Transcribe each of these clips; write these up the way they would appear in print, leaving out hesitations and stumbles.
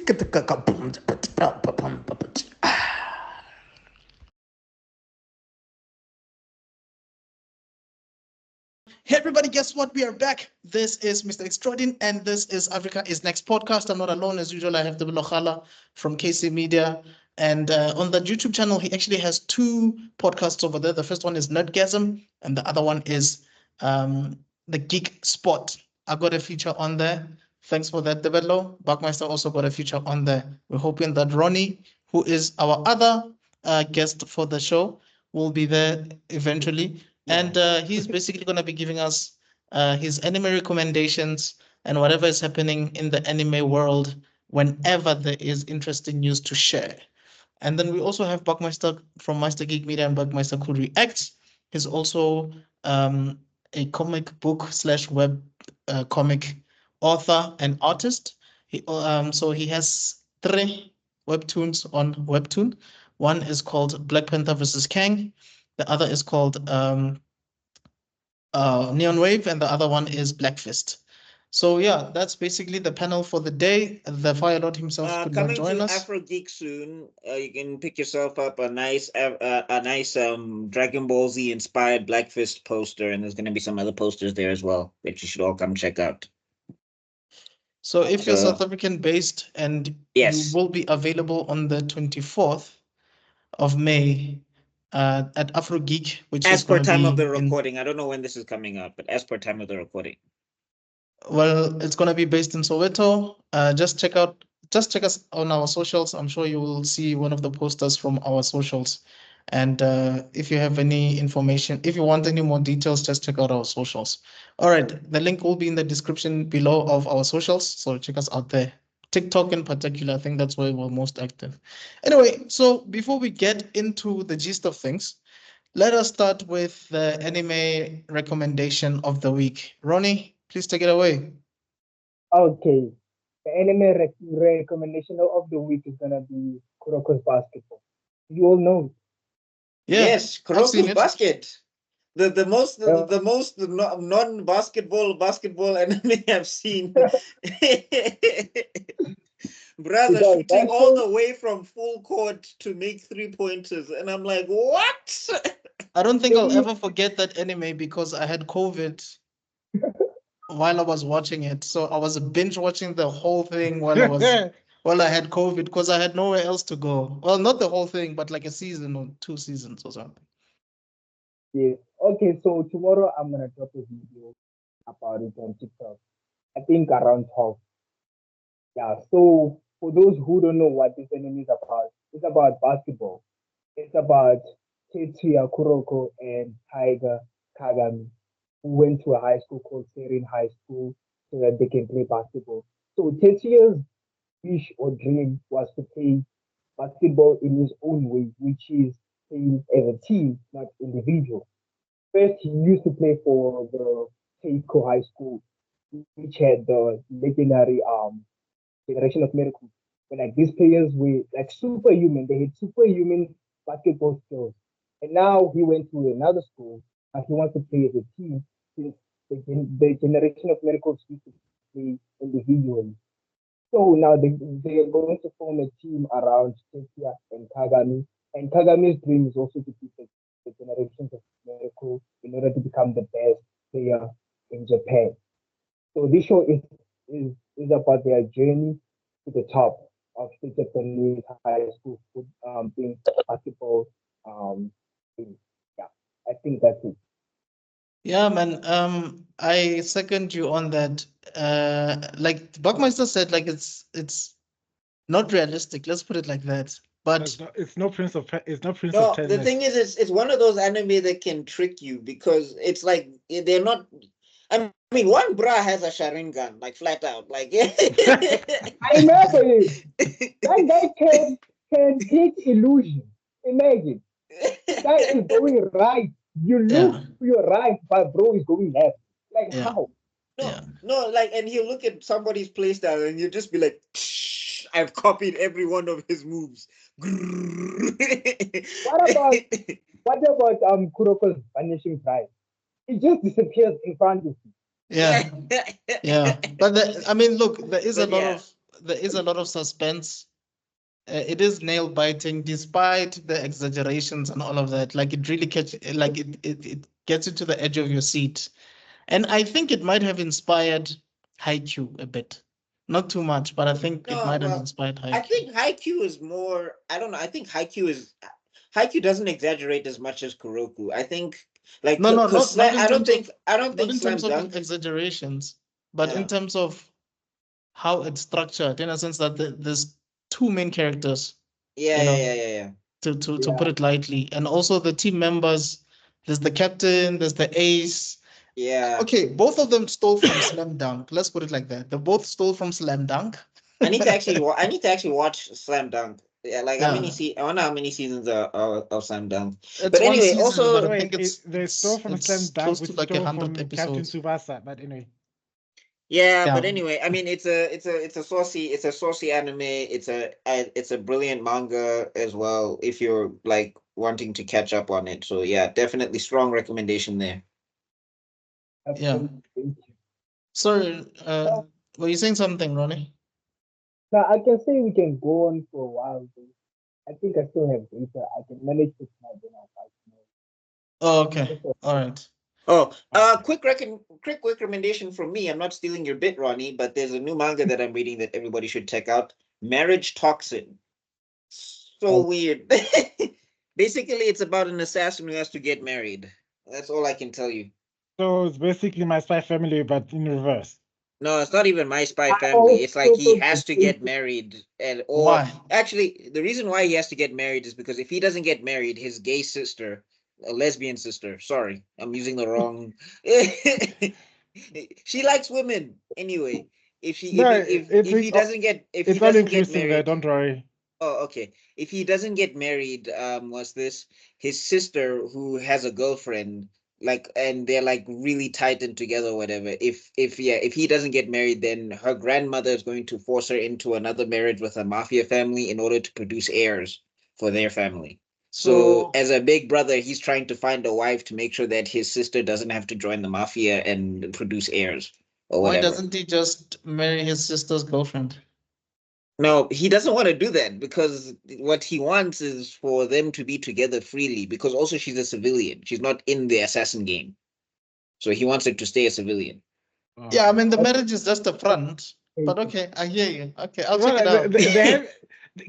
Hey everybody, guess what? We are back. This is Mr. Extraordin, and this is Africa is Next podcast. I'm not alone as usual. I have the Bilokhala from KC Media. And on the YouTube channel, he actually has two podcasts over there. The first one is Nerdgasm, and the other one is the Geek Spot. I got a feature on there. Thanks for that, Debello. Buckmeister also got a feature on there. We're hoping that Ronnie, who is our other guest for the show, will be there eventually. And he's basically going to be giving us his anime recommendations and whatever is happening in the anime world whenever there is interesting news to share. And then we also have Buckmeister from Meister Geek Media and Buckmeister Cool Reacts. He's also a comic book / web comic author and artist. So he has 3 webtoons on Webtoon. One is called Black Panther versus Kang. The other is called Neon Wave, and the other one is Black Fist. So yeah, that's basically the panel for the day. The Fire Lord himself could not Coming join to us. Afro Geek soon, you can pick yourself up a nice Dragon Ball Z inspired Black Fist poster, and there's going to be some other posters there as well that you should all come check out. So if you're South African based, and Yes, you will be available on the 24th of May at Afro Geek, which as is per going to time be of the recording. I don't know when this is coming out, but as per time of the recording. Well, it's going to be based in Soweto. Just check us on our socials. I'm sure you will see one of the posters from our socials. And if you have any information, if you want any more details, just check out our socials. All right, the link will be in the description below of our socials, so check us out there. TikTok in particular, I think that's where we're most active. Anyway, so before we get into the gist of things, let us start with the anime recommendation of the week. Ronnie, please take it away. Okay. The anime recommendation of the week is gonna be Kuroko's Basketball. You all know. Yeah, yes, I've seen Kuroko's it. Basket. The most non-basketball anime I've seen. Brother, Because shooting that all show- the way from full court to make 3-pointers, and I'm like, what? I don't think I'll ever forget that anime because I had COVID while I was watching it. So I was binge watching the whole thing while I had COVID because I had nowhere else to go. Well, not the whole thing, but like a season or 2 seasons or something. Yeah. Okay, so tomorrow I'm gonna drop a video about it on TikTok. I think around 12. Yeah. So for those who don't know what this anime is about, it's about basketball. It's about Tetsuya Kuroko and Tiger Kagami, who went to a high school called Serin High School so that they can play basketball. So Tetsuya's wish or dream was to play basketball in his own way, which is playing as a team, not individual. First, he used to play for the Keiko High School, which had the legendary Generation of Miracles. But like these players were like superhuman. They had superhuman basketball skills. And now he went to another school and he wants to play as a team since the Generation of Miracles used to play individually. So now they are going to form a team around Tetsuya and Kagami. And Kagami's dream is also to beat the Generations of Miracle in order to become the best player in Japan. So this show is about their journey to the top of the Japanese high school being basketball team. Yeah, I think that's it. Yeah, man. I second you on that. Like Buckmeister said, like it's not realistic. Let's put it like that. But It's not Prince of No, the Tennis. thing is, it's one of those anime that can trick you because it's like they're not. I mean, one bra has a Sharingan, like flat out. Like, I remember it. That guy can take illusion. Imagine. Guy is going right. You look yeah, to your right, but bro is going left. Like yeah, how? yeah. No, like, and he'll look at somebody's playstyle and you'll just be like, I've copied every one of his moves. What about Kuroko's vanishing drive? It just disappears in front of you. Yeah, yeah. But I mean, look, there is a But lot yeah. of of suspense. It is nail biting, despite the exaggerations and all of that. Like it really it gets you to the edge of your seat, and I think it might have inspired Haikyuu a bit. Not too much, but I think it No, might have well, inspired I Haikyuu. think Haikyuu is more. I don't know. I think Haikyuu doesn't exaggerate as much as Kuroku. I think like No, no, because not in I don't terms of think not in Slam terms of Dunk. exaggerations, but in Yeah. terms of how it's structured, in a sense that there's two main characters, Yeah, you know, yeah. to put it lightly, and also the team members. There's the captain, there's the ace. Yeah. Okay, both of them stole from Slam Dunk. Let's put it like that. They both stole from Slam Dunk. I need to actually watch Slam Dunk. Yeah, like how many Yeah. I wonder how many seasons are of Slam Dunk. It's But one anyway, season, also but I Wait, think they stole from Slam it's Dunk, close which to like stole 100 from Captain episodes. Tsubasa. But anyway, yeah, but Yeah. anyway, I mean it's a saucy anime. It's a brilliant manga as well if you're like wanting to catch up on it. So yeah, definitely strong recommendation there. Yeah. Thank you. Sorry, were you saying something, Ronnie? Now I can say we can go on for a while. Though. I think I still have data. I can manage to find it out. Oh, okay. All right. Oh, quick recommendation from me. I'm not stealing your bit, Ronnie, but there's a new manga that I'm reading that everybody should check out. Marriage Toxin. So weird. Basically, it's about an assassin who has to get married. That's all I can tell you. so it's basically My Spy Family, but in reverse. No, it's not even My Spy I Family. It's like he also has to think- get married, or Why? actually, the reason why he has to get married is because if he doesn't get married, his gay sister, a lesbian sister. Sorry, I'm using the wrong. She likes women anyway. If he doesn't get It's all inclusive there. Don't worry. Oh, okay. If he doesn't get married, what's this? His sister, who has a girlfriend, like, and they're like really tight and together, or whatever. If he doesn't get married, then her grandmother is going to force her into another marriage with a mafia family in order to produce heirs for their family. So, as a big brother, he's trying to find a wife to make sure that his sister doesn't have to join the mafia and produce heirs or Why whatever. doesn't he just marry his sister's girlfriend? No, he doesn't want to do that because what he wants is for them to be together freely because also she's a civilian. She's not in the assassin game. So he wants her to stay a civilian. Oh, Yeah, I okay. mean the marriage is just a front. But okay, I hear you. Okay, I'll Well, check it out.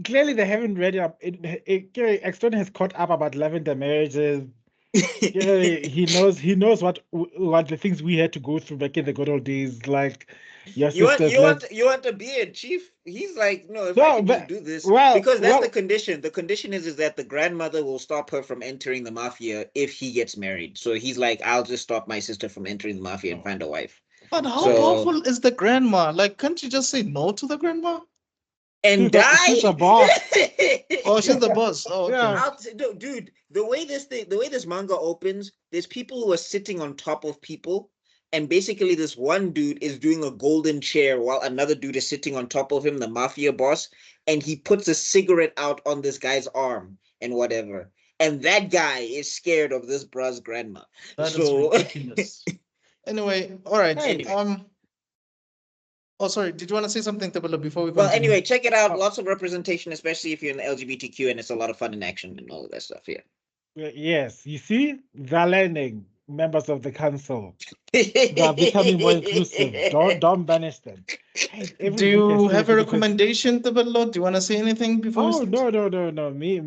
clearly they haven't read it up. Exton has caught up about lavender marriages. Clearly, he knows what the things we had to go through back in the good old days. Like your You want sisters. you want a beard, Chief? He's like, no, if No, I can but- just do this. well, Because that's well- the condition. The condition is that the grandmother will stop her from entering the mafia if he gets married. So he's like, I'll just stop my sister from entering the mafia and find a wife. But how So- powerful is the grandma? Like, can't you just say no to the grandma? And She's die. a boss. Oh, she's the boss. Oh, okay. Yeah. Dude, the way this manga opens, there's people who are sitting on top of people, and basically this one dude is doing a golden chair while another dude is sitting on top of him, the mafia boss, and he puts a cigarette out on this guy's arm and whatever. And that guy is scared of this bruh's grandma. That is So ridiculous. Anyway, all right. Anyway. Oh, sorry. Did you want to say something, Tabula, before we well, continue? anyway, check it out. Oh. Lots of representation, especially if you're in the LGBTQ, and it's a lot of fun and action and all of that stuff. Yeah. Yes, you see, they're learning. Members of the council, they're becoming more inclusive. Don't banish them. Hey, every Do week I you see have a because- recommendation, Tabula? Do you want to say anything before? Oh we start? no. Me.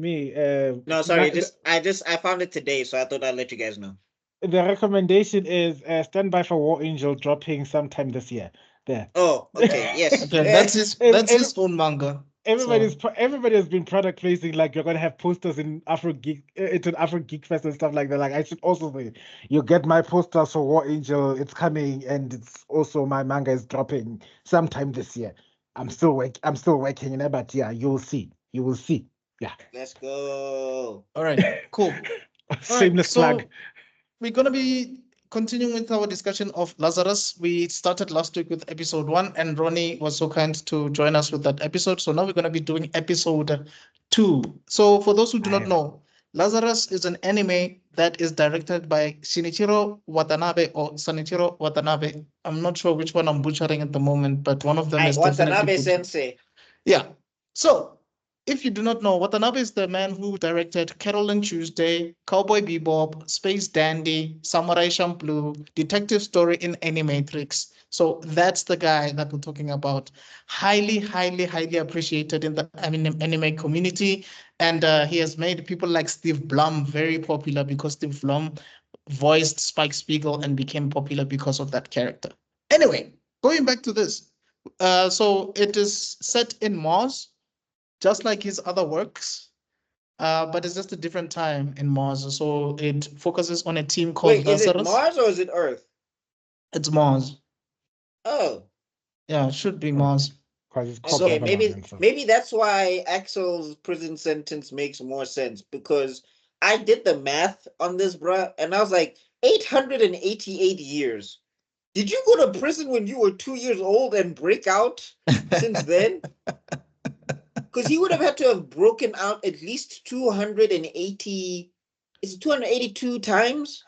No, sorry. the- I found it today, so I thought I'd let you guys know. The recommendation is Stand By for War Angel dropping sometime this year. There. Oh, okay. Yes. Okay, that's his. Ev- That's ev- his own manga. Everybody has been product placing, like you're gonna have posters in Afro Geek, it's an Afro Geek Fest and stuff like that. Like I should also say, you get my posters for War Angel. It's coming, and it's also my manga is dropping sometime this year. I'm still working, but yeah, you will see. Yeah. Let's go. All right, cool. Shameless so plug. we're gonna be continuing with our discussion of Lazarus. We started last week with episode 1, and Ronnie was so kind to join us with that episode. So now we're gonna be doing episode 2. So for those who do not Nice. know, Lazarus is an anime that is directed by Shinichirō Watanabe or Sanichiro Watanabe. I'm not sure which one I'm butchering at the moment, but one of them is definitely Watanabe butchered. Sensei. Yeah. So, if you do not know, Watanabe is the man who directed Carol and Tuesday, Cowboy Bebop, Space Dandy, Samurai Champloo, Detective Story in Animatrix. So that's the guy that we're talking about. Highly, highly, highly appreciated in the anime community. And he has made people like Steve Blum very popular because Steve Blum voiced Spike Spiegel and became popular because of that character. Anyway, going back to this. So it is set in Mars, just like his other works, but it's just a different time in Mars. So it focuses on a team called Wait, is it Lazarus. Mars or is it Earth? It's Mars. Oh, Yeah, it should be Mars. Because it's So- okay. Babylon Maybe and stuff. maybe that's why Axel's prison sentence makes more sense, because I did the math on this, bruh, and I was like, 888 years. Did you go to prison when you were 2 years old and break out since then? Because he would have had to have broken out at least 280, is it 282 times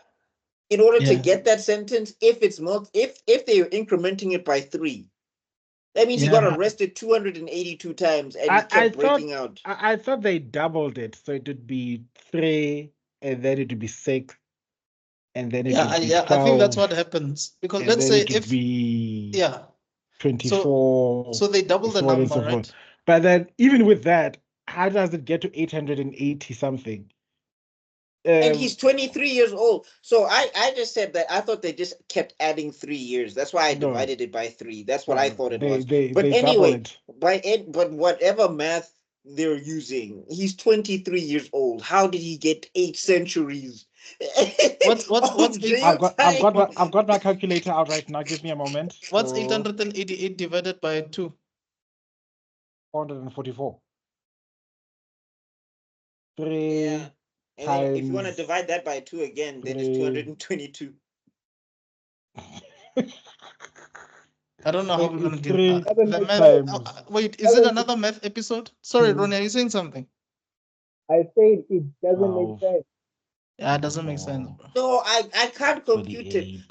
in order to Yeah. get that sentence if it's if they're incrementing it by 3. That means he got Yeah. arrested 282 times and I- he I kept thought- breaking out. I thought they doubled it, so it would be 3, and then it would be 6, and then it would be 12, I think that's what happens. Because and let's then say it would if be yeah, 24. so they double the so on and number, so forth. right? But then even with that, how does it get to 880 something? And he's 23 years old. So I just said that I thought they just kept adding 3 years. That's why I No. divided it by 3. That's what I thought it was. They But double anyway, it. but whatever math they're using, he's 23 years old. How did he get 8 centuries? What's of eight- jail time? I've got my calculator out right now. Give me a moment. What's So, 888 divided by 2? 444. 3 Yeah. And then if you want to times divide that by 2 again, then it's 222. I don't know how So we're gonna it's do 3 the math. times. Wait, is it another math episode? Sorry, Ronnie, are you saying something? I said it doesn't make 12, sense. Yeah, it doesn't make sense, bro. No, I can't compute it.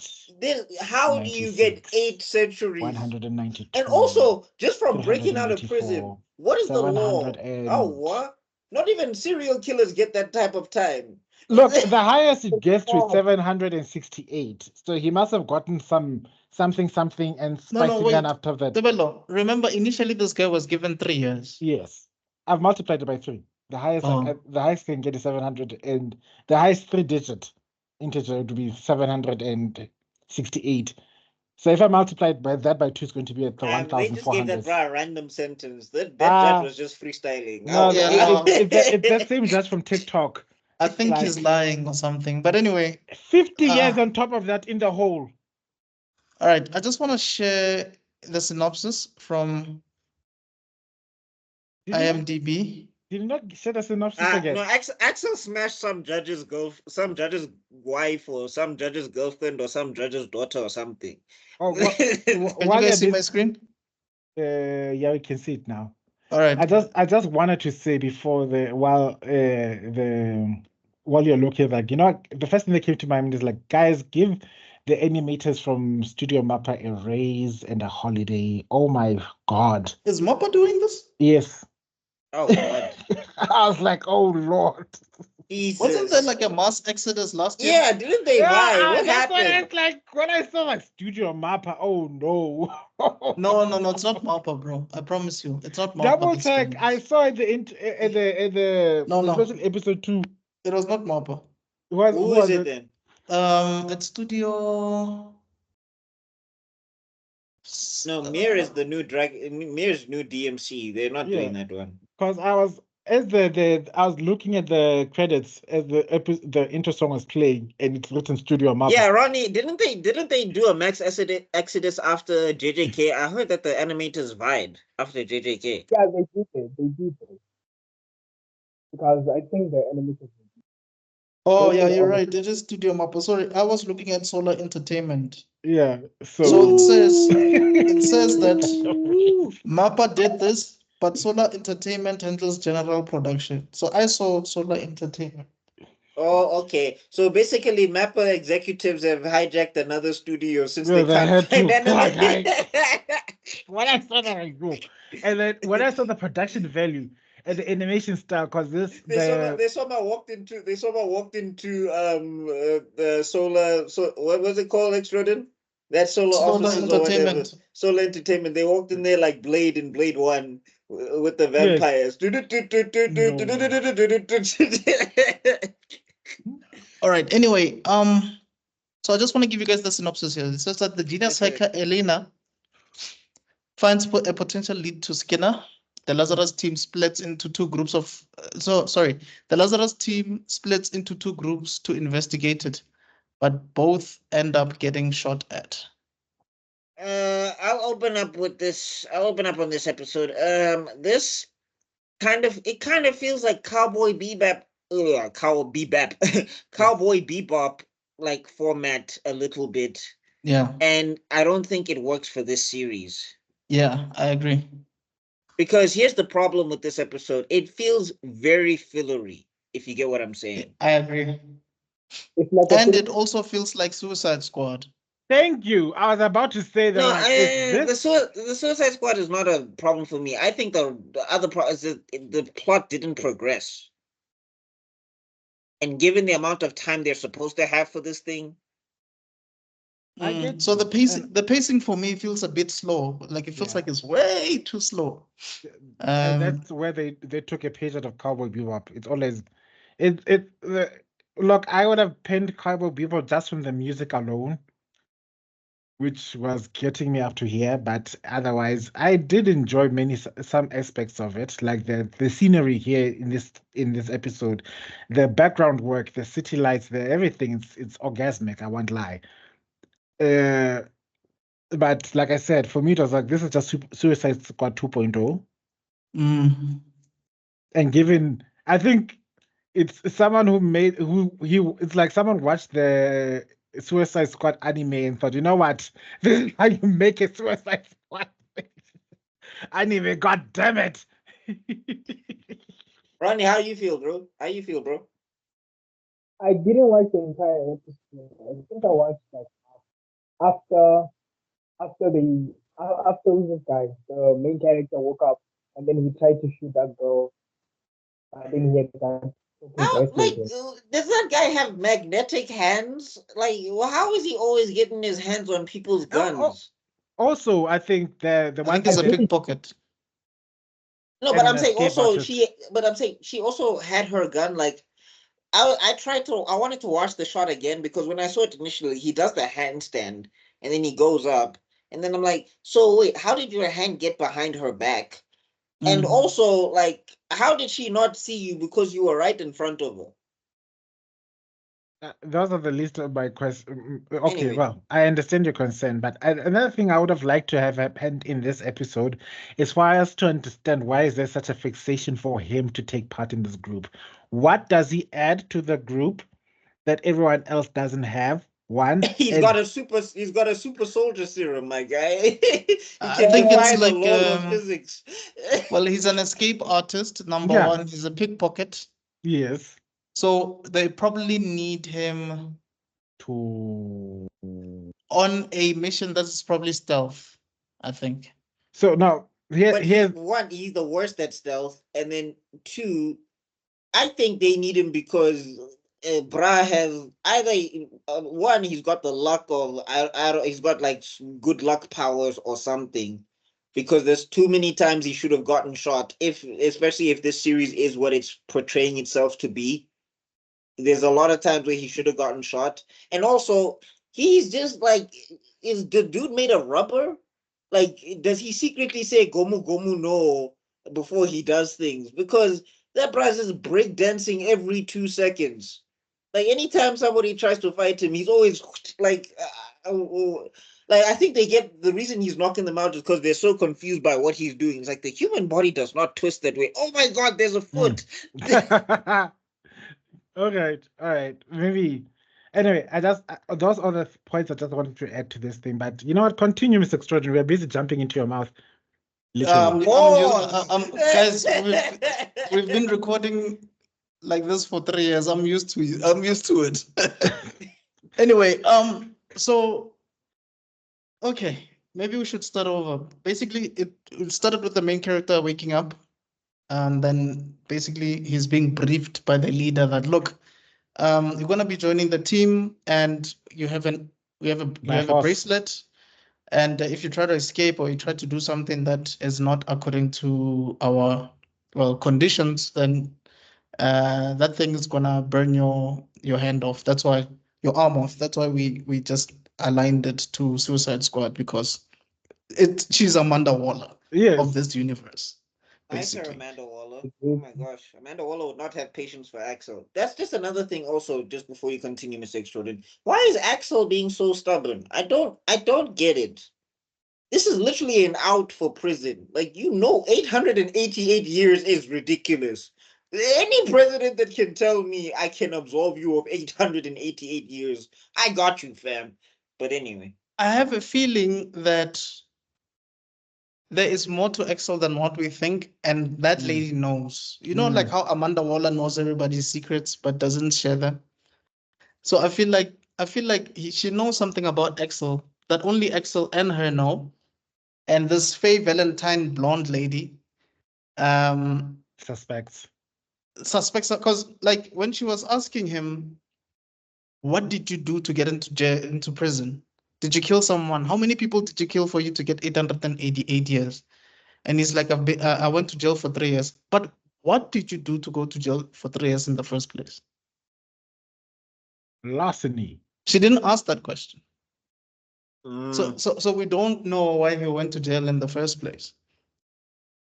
38, How do you get 96, 8 centuries? 192. And also, just from breaking out of prison, 384, what is the law? 700 and- Oh, what? Not even serial killers get that type of time. Look, the highest it gets to is Oh. 768. So he must have gotten something and spicing wait. gun after that. Debello, remember initially this guy was given 3 years. Yes. I've multiplied it by 3. The highest Oh. the highest can get is 700, and the highest 3-digit integer would be 768. So if I multiply by 2, it's going to be at the They just gave that 1,400. bra a random sentence. That Ah. judge was just freestyling. No, Yeah, it's that same judge from TikTok. I think Like- he's lying or something. But anyway, 50 years Ah. on top of that in the hole. all right. I just want to share the synopsis from Did you not- IMDb. did you not share the synopsis again? No, Axel smashed some judge's wife, or some judge's girlfriend, or some judge's daughter, or something. Oh, Can you while guys you're see my busy- screen? yeah, we can see it now. All right. I just wanted to say before while you're looking, like, the first thing that came to my mind is like, guys, give the animators from Studio MAPPA a raise and a holiday. Oh my God. Is MAPPA doing this? Yes. Oh God, I was like, oh Lord. Jesus. Wasn't there like a mass exodus last year? Yeah, didn't they lie? What that's what I happened? was like when I saw like Studio MAPPA. Oh no. No, it's not MAPPA, bro. I promise you, it's not MAPPA. Double that's check. doing I this. saw it in the No. especially episode 2. It was not MAPPA. Who Who was is it then? It's Studio. No, Mir is the new Mir's new DMC. They're not doing that one. Because I was I was looking at the credits as the intro song was playing, and it's written Studio MAPPA. Yeah, Ronnie, didn't they do a Max Exodus after JJK? I heard that the animators vied after JJK. Yeah, they did it. Because I think the animators. Oh Yeah, yeah, you're yeah. right. It is Studio MAPPA. Sorry, I was looking at Solar Entertainment. Yeah. So it says it that MAPPA did this, but Solar Entertainment handles general production. So I saw Solar Entertainment. Oh, okay. So basically, MAPPA executives have hijacked another studio since Well, they they can't had find to. anime. When I saw that, I go. And then when I saw the production value and the animation style, because They somehow walked into the solar, so what was it called, Extrodin? That solar Solar offices or whatever. Entertainment. Solar Entertainment. They walked in there like Blade in Blade 1 with the Yes. vampires. All right. Anyway, so I just want to give you guys the synopsis here. It says that the genius hacker Elena finds a potential lead to Skinner. The Lazarus team splits into two groups of the Lazarus team splits into two groups to investigate it, but both end up getting shot at. I'll open up with this. I'll open up on this episode. This kind of feels like Cowboy Bebop. Cowboy Bebop like format a little bit, Yeah, and I don't think it works for this series. yeah, I agree. Because here's the problem with this episode: it feels very fillery. If you get what I'm saying. I agree. It's like And it also feels like Suicide Squad. Thank you. I was about to say that. No, Like, is this? the Suicide Squad is not a problem for me. I think the other problem is that the plot didn't progress. And given the amount of time they're supposed to have for this thing, I get So the you. pacing, And the pacing for me feels a bit slow. Like it feels Yeah. like it's way too slow. that's where they took a page out of Cowboy Bebop. It's always, look. I would have pinned Cowboy Bebop just from the music alone, which was getting me up to here. But otherwise, I did enjoy some aspects of it, like the scenery here in this episode, the background work, the city lights, the everything. It's orgasmic. I won't lie. But like I said, for me, it was like this is just Suicide Squad 2.0. Mm. And given, I think it's someone it's like someone watched the Suicide Squad anime and thought, you know what, this is how you make a Suicide Squad anime. God damn it! Ronnie, how you feel, bro? How you feel, bro? I didn't watch the entire episode. I think I watched like after after this guy, the main character woke up and then he tried to shoot that girl. Then he had that fucking How bracelet. does that guy have magnetic hands? Like, how is he always getting his hands on people's guns? Also, I think the I one think it's a thing that pickpocket. No, and but an I'm saying escape also artist. she also had her gun. Like, I wanted to watch the shot again because when I saw it initially, he does the handstand and then he goes up, and then I'm like, so wait, how did your hand get behind her back? And also, like, how did she not see you because you were right in front of her? Those are the list of my questions. Okay, Anyway. well, I understand your concern, but another thing I would have liked to have happened in this episode is for us to understand why is there such a fixation for him to take part in this group. What does he add to the group that everyone else doesn't have? One, He's got a super soldier serum, my guy. He I can think it's defy the like, laws of physics. well, he's an escape artist, number Yeah. one. He's a pickpocket. yes, So they probably need him to. on a mission that's probably stealth, I think. So now But here's he's the worst at stealth, and then two, I think they need him because Bra has either one, he's got the luck of I don't, he's got like good luck powers or something. Because there's too many times he should have gotten shot. Especially if this series is what it's portraying itself to be, there's a lot of times where he should have gotten shot. And also, he's just like, is the dude made of rubber? Like, does he secretly say "gomu gomu no" before he does things? Because that bruh is break dancing every 2 seconds. Like anytime somebody tries to fight him, he's always like, like I think they get the reason he's knocking them out is because they're so confused by what he's doing. It's like the human body does not twist that way. Oh my god, there's a foot. all right, maybe. Anyway, those are the points I just wanted to add to this thing. But you know what? Continue, Mr. Extraordinary. We're busy jumping into your mouth. Literally. Guys, we've been recording like this for 3 years. I'm used to it. I'm used to it. Anyway, so okay, maybe we should start over. Basically, it started with the main character waking up, and then basically he's being briefed by the leader that look, you're gonna be joining the team, and you have a bracelet, and if you try to escape or you try to do something that is not according to our conditions, then that thing is gonna burn your hand off. That's why your arm off. That's why we just aligned it to Suicide Squad, because she's Amanda Waller of this universe. I her Basically. Amanda Waller. Oh my gosh, Amanda Waller would not have patience for Axel. That's just another thing. Also, just before you continue, Mr. Extraordinary, why is Axel being so stubborn? I don't get it. This is literally an out for prison. Like, 888 years is ridiculous. Any president that can tell me I can absolve you of 888 years, I got you, fam. But anyway, I have a feeling that there is more to Excel than what we think, and that lady knows. You know, like how Amanda Waller knows everybody's secrets but doesn't share them. So I feel like she knows something about Excel that only Excel and her know. And this Faye Valentine blonde lady suspects, because like when she was asking him, what did you do to get into prison? Did you kill someone? How many people did you kill for you to get 888 years? And he's like, I went to jail for 3 years. But what did you do to go to jail for 3 years in the first place? Larceny. She didn't ask that question. So we don't know why he went to jail in the first place.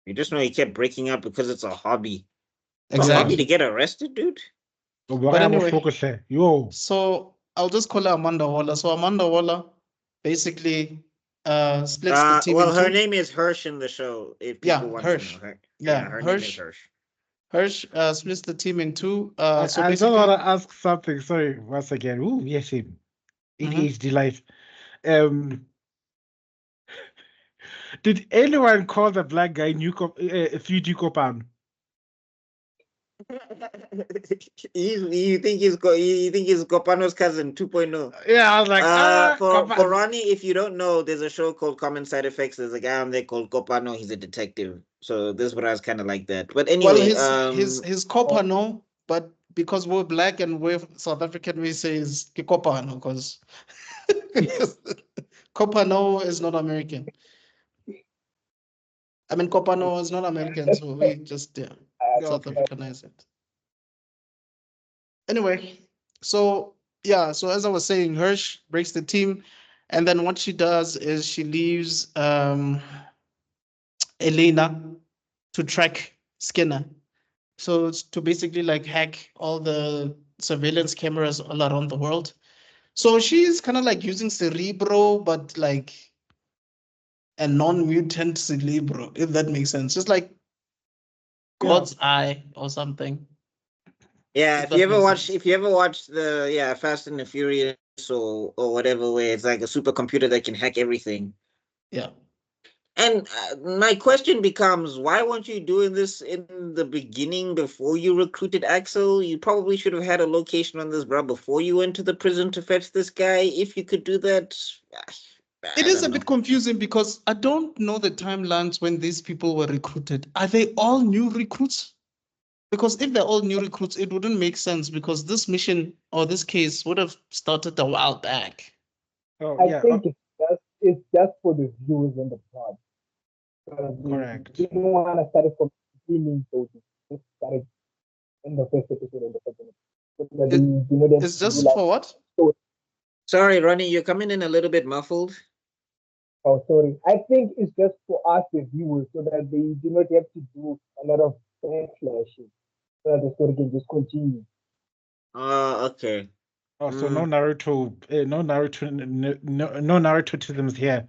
You just know he kept breaking up because it's a hobby. Exactly. A hobby to get arrested, dude? But anyway, so I'll just call her Amanda Waller. So Amanda Waller basically splits the team well, into her name is Hirsch in the show, if people want Hirsch. to know her. Yeah, her Hirsch. name is Hirsch. Hirsch splits the team in two. I So just want to ask something. Sorry, once again. Ooh, yes, him. ADHD life. Did anyone call the black guy Fuji Kopan? You think he's Copano's cousin 2.0? Yeah, I was like, for Ronnie, if you don't know, there's a show called Common Side Effects. There's a guy on there called Copano. He's a detective. So this is what I was kind of like that. But anyway, his Copano, but because we're black and we're South African, we say is Copano because Copano is not American. I mean, Copano is not American, so we just South Africanize it. Anyway, so so as I was saying, Hirsch breaks the team, and then what she does is she leaves Elena to track Skinner. So it's to basically like hack all the surveillance cameras all around the world. So she's kind of like using Cerebro, but like a non-mutant Cerebro, if that makes sense. Just like God's eye or something. Yeah, if you ever watch the Fast and the Furious or whatever, where it's like a supercomputer that can hack everything. Yeah. And my question becomes, why weren't you doing this in the beginning before you recruited Axel? You probably should have had a location on this, bro, before you went to the prison to fetch this guy. If you could do that. It is a bit confusing because I don't know the timelines when these people were recruited. Are they all new recruits? Because if they're all new recruits, it wouldn't make sense because this mission or this case would have started a while back. I think it's just for the viewers and the plot. Correct. You don't want to start it from the beginning, so just start it in the first episode of the second. It's just for what? Sorry, Ronnie, you're coming in a little bit muffled. Oh, sorry. I think it's just for us, the viewers, so that they do not have to do a lot of backflashes, so that the story can just continue. Okay. Oh, so no Naruto, no Naruto-tisms here.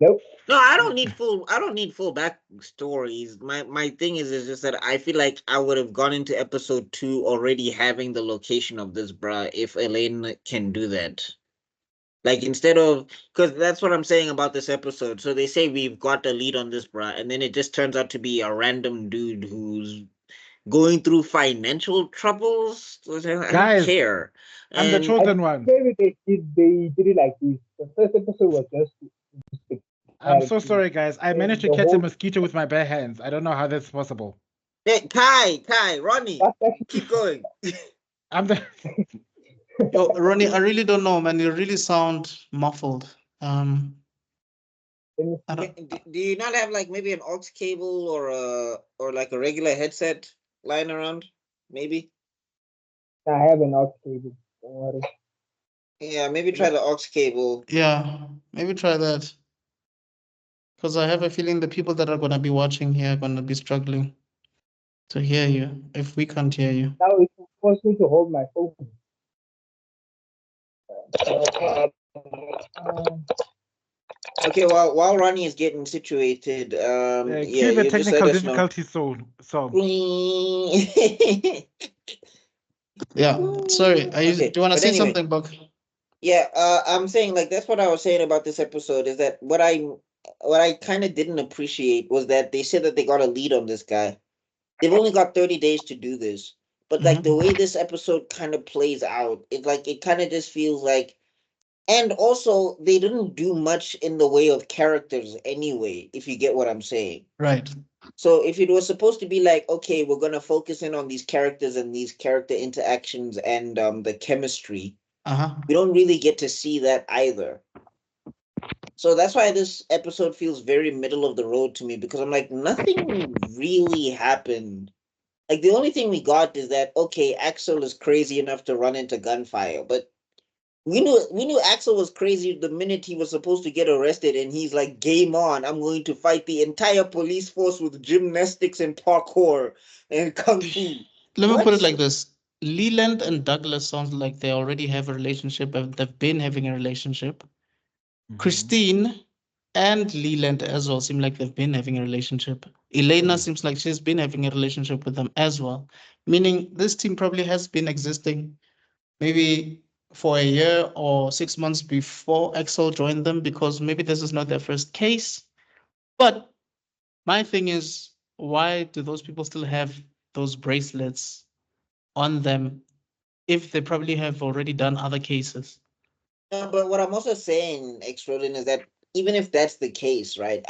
Nope. No, I don't need full backstories. My thing is just that I feel like I would have gone into episode 2 already having the location of this bruh if Elaine can do that. Like, instead of, because that's what I'm saying about this episode. So they say we've got a lead on this bruh, and then it just turns out to be a random dude who's going through financial troubles. I don't Guys, care. I'm the And chosen one. Maybe they did it like this. The first episode was just the I'm so characters, sorry, guys. I and managed to the catch a whole mosquito with my bare hands. I don't know how that's possible. hey, Kai, Ronnie, that's actually keep going. I'm the Yo, Ronnie, I really don't know, man. You really sound muffled. let me I see. don't. Do you not have like maybe an aux cable or like a regular headset lying around? Maybe. I have an aux cable. Don't worry. Yeah, maybe try the aux cable. Yeah, maybe try that. Because I have a feeling the people that are gonna be watching here are gonna be struggling to hear you if we can't hear you. Now it will force me to hold my phone. Okay, while Ronnie is getting situated, yeah, cue the you just let technical us know. difficulty song. Yeah, sorry. Okay, Do you want to but say anyway. something, Buck? Yeah, I'm saying like that's what I was saying about this episode is that what I kind of didn't appreciate was that they said that they got a lead on this guy. They've only got 30 days to do this. But like the way this episode kind of plays out, it kind of just feels like, and also they didn't do much in the way of characters anyway, if you get what I'm saying. Right. So if it was supposed to be like, okay, we're gonna focus in on these characters and these character interactions and the chemistry, Uh-huh. we don't really get to see that either. So that's why this episode feels very middle of the road to me, because I'm like, nothing really happened. Like the only thing we got is that okay, Axel is crazy enough to run into gunfire, but we knew Axel was crazy the minute he was supposed to get arrested, and he's like, game on, I'm going to fight the entire police force with gymnastics and parkour and kung fu. Let me put What? it like this. Leland and Douglas sounds like they already have a relationship, and they've been having a relationship. Christine and Leland as well seem like they've been having a relationship. Elena seems like she's been having a relationship with them as well. Meaning this team probably has been existing maybe for a year or 6 months before Axel joined them, because maybe this is not their first case. But my thing is, why do those people still have those bracelets on them if they probably have already done other cases? But what I'm also saying, Exrodin, is that even if that's the case, right?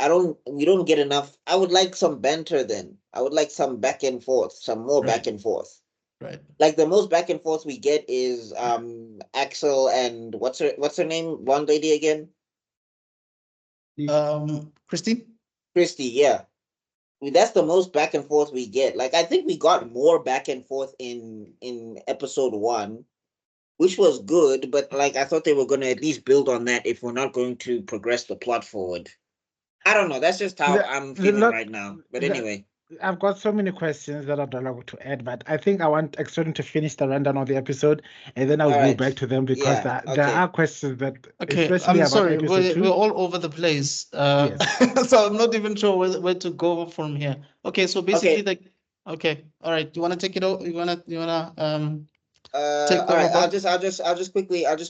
We don't get enough. I would like some banter then. I would like some back and forth, some more Right. back and forth. Right. Like the most back and forth we get is Axel and what's her name? One lady again? Christine? Christy, yeah. That's the most back and forth we get. Like I think we got more back and forth in episode 1, which was good, but like I thought they were gonna at least build on that if we're not going to progress the plot forward. I don't know. That's just how I'm feeling right now. But anyway. I've got so many questions that I'd like to add, but I think I want Exodus to finish the rundown of the episode, and then I'll go Alright. back to them because Yeah, there okay. are questions that, Okay, especially I'm about sorry, episode 2. we're all over the place. Yes. So I'm not even sure where to go from here. Okay, so basically okay, all right. You wanna take it over? You wanna take All right, over? I'll just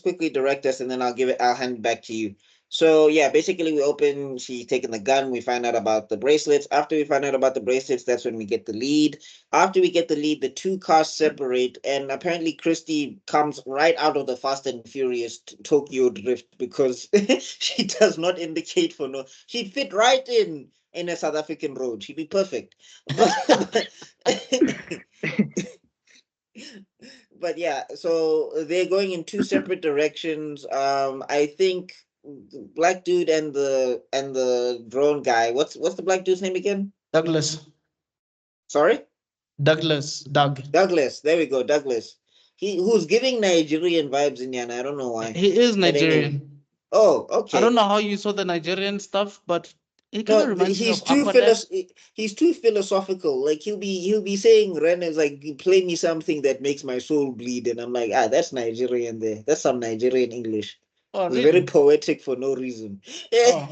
quickly direct us, and then I'll hand it back to you. So yeah, basically we open, she's taking the gun, we find out about the bracelets. After we find out about the bracelets, that's when we get the lead. After we get the lead, the two cars separate, and apparently Christy comes right out of the Fast and Furious Tokyo Drift, because she does not indicate for no, she'd fit right in a South African road. She'd be perfect. But yeah, so they're going in two separate directions. I think the black dude and the drone guy. What's the black dude's name again? Douglas. Sorry, Doug. Douglas. There we go, Douglas. Who's giving Nigerian vibes in Yana. I don't know why. He is But anyway. Nigerian. Oh, okay. I don't know how you saw the Nigerian stuff, but it kind of reminds me of he's too philosophical. Like he'll be saying Ren is like, play me something that makes my soul bleed, and I'm like, that's Nigerian there. That's some Nigerian English. Oh, It's really? very poetic for no reason. Oh.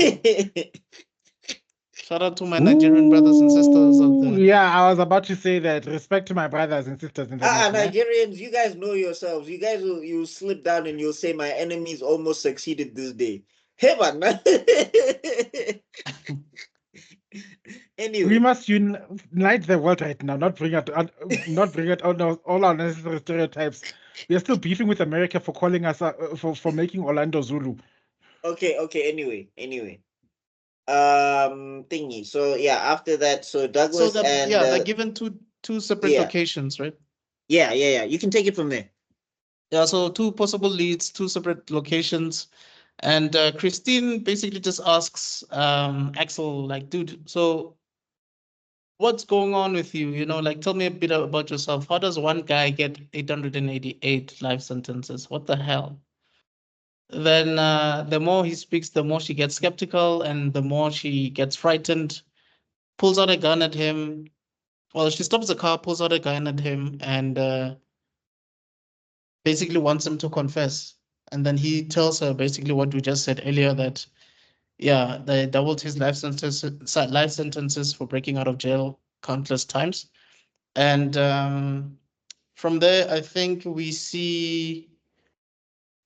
Shout out to my Nigerian brothers and sisters out there. Yeah, I was about to say that. Respect to my brothers and sisters in the nation. Nigerians, you guys know yourselves. You guys you slip down and you'll say my enemies almost succeeded this day. Hey man. Anyway, must unite the world right now, not bring out all unnecessary stereotypes. We are still beefing with America for calling us for making Orlando Zulu. okay. Anyway. Thingy. So yeah, after that, so So Douglas and they're given two separate yeah. locations, right? Yeah. You can take it from there. Yeah, so two possible leads, two separate locations. And Christine basically just asks Axel, like, dude, so what's going on with you? You know, like, tell me a bit about yourself. How does one guy get 888 life sentences? What the hell? Then the more he speaks, the more she gets skeptical and the more she gets frightened, pulls out a gun at him. Well, she stops the car, pulls out a gun at him, and basically wants him to confess. And then he tells her basically what we just said earlier, that yeah, they doubled his life sentences for breaking out of jail countless times. And from there, I think we see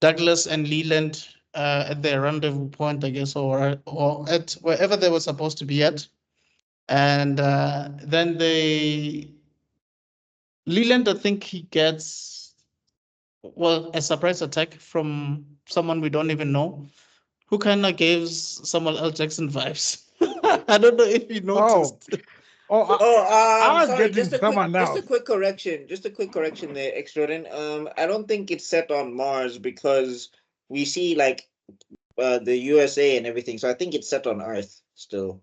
Douglas and Leland at their rendezvous point, I guess, or at wherever they were supposed to be at. And then Leland, I think he gets, well, a surprise attack from someone we don't even know, who kind of gives Samuel L. Jackson vibes. I don't know if you noticed. I was Sorry, getting someone just else. a quick correction there, Extraordin. I don't think it's set on Mars because we see like the USA and everything, so I think it's set on Earth still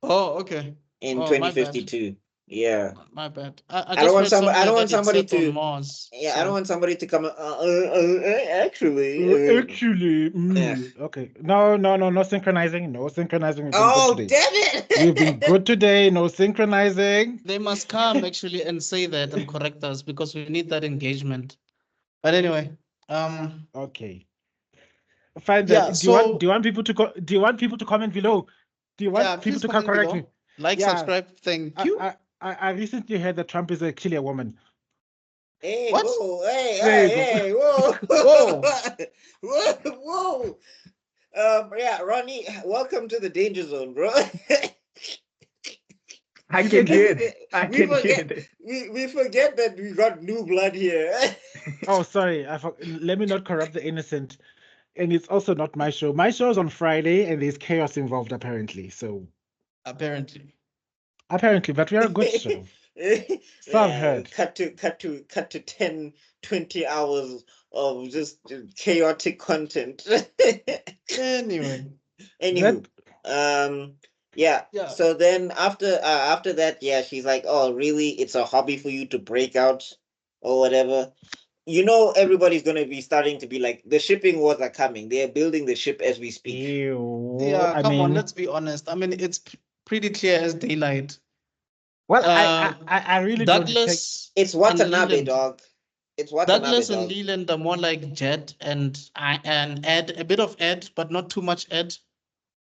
Oh, okay. in Oh, my bad. 2052. Yeah. My bad. I just don't want read somebody. I somewhere don't want that it's somebody set on to. Mars. Yeah, I so- don't want somebody to come. Actually. Actually, Yeah. okay. No synchronizing. No synchronizing. We've been Oh, good today. damn it! We've been good today. No synchronizing. They must come actually and say that and correct us because we need that engagement. But anyway, Okay. Fine Yeah, then. so- Do you want people to comment below? Do you want yeah, people please to come comment correct below. me? Like, Yeah. subscribe. Thank you. I recently heard that Trump is actually a woman. Hey, What? whoa, hey, There hey, you go. hey, whoa, Whoa. whoa. Yeah, Ronnie, welcome to the danger zone, bro. I can hear it. I we can hear forget, it. we forget that we got new blood here. Oh, sorry. Let me not corrupt the innocent. And it's also not my show. My show is on Friday, and there's chaos involved apparently. So Apparently. but we are a good show. So I've heard. Cut to 10, 20 hours of just chaotic content. Anyway. Anywho, yeah. Yeah. So then after that, yeah, she's like, oh, really? It's a hobby for you to break out or whatever. You know, everybody's gonna be starting to be like, the shipping wars are coming. They are building the ship as we speak. Ew. Yeah, I come on, mean, let's be honest. I mean, it's pretty clear as daylight. well, I really don't take. Douglas It's and Watanabe, Leland. dog. It's Watanabe, Douglas and dog. Leland are more like Jet and Ed, a bit of Ed, but not too much Ed.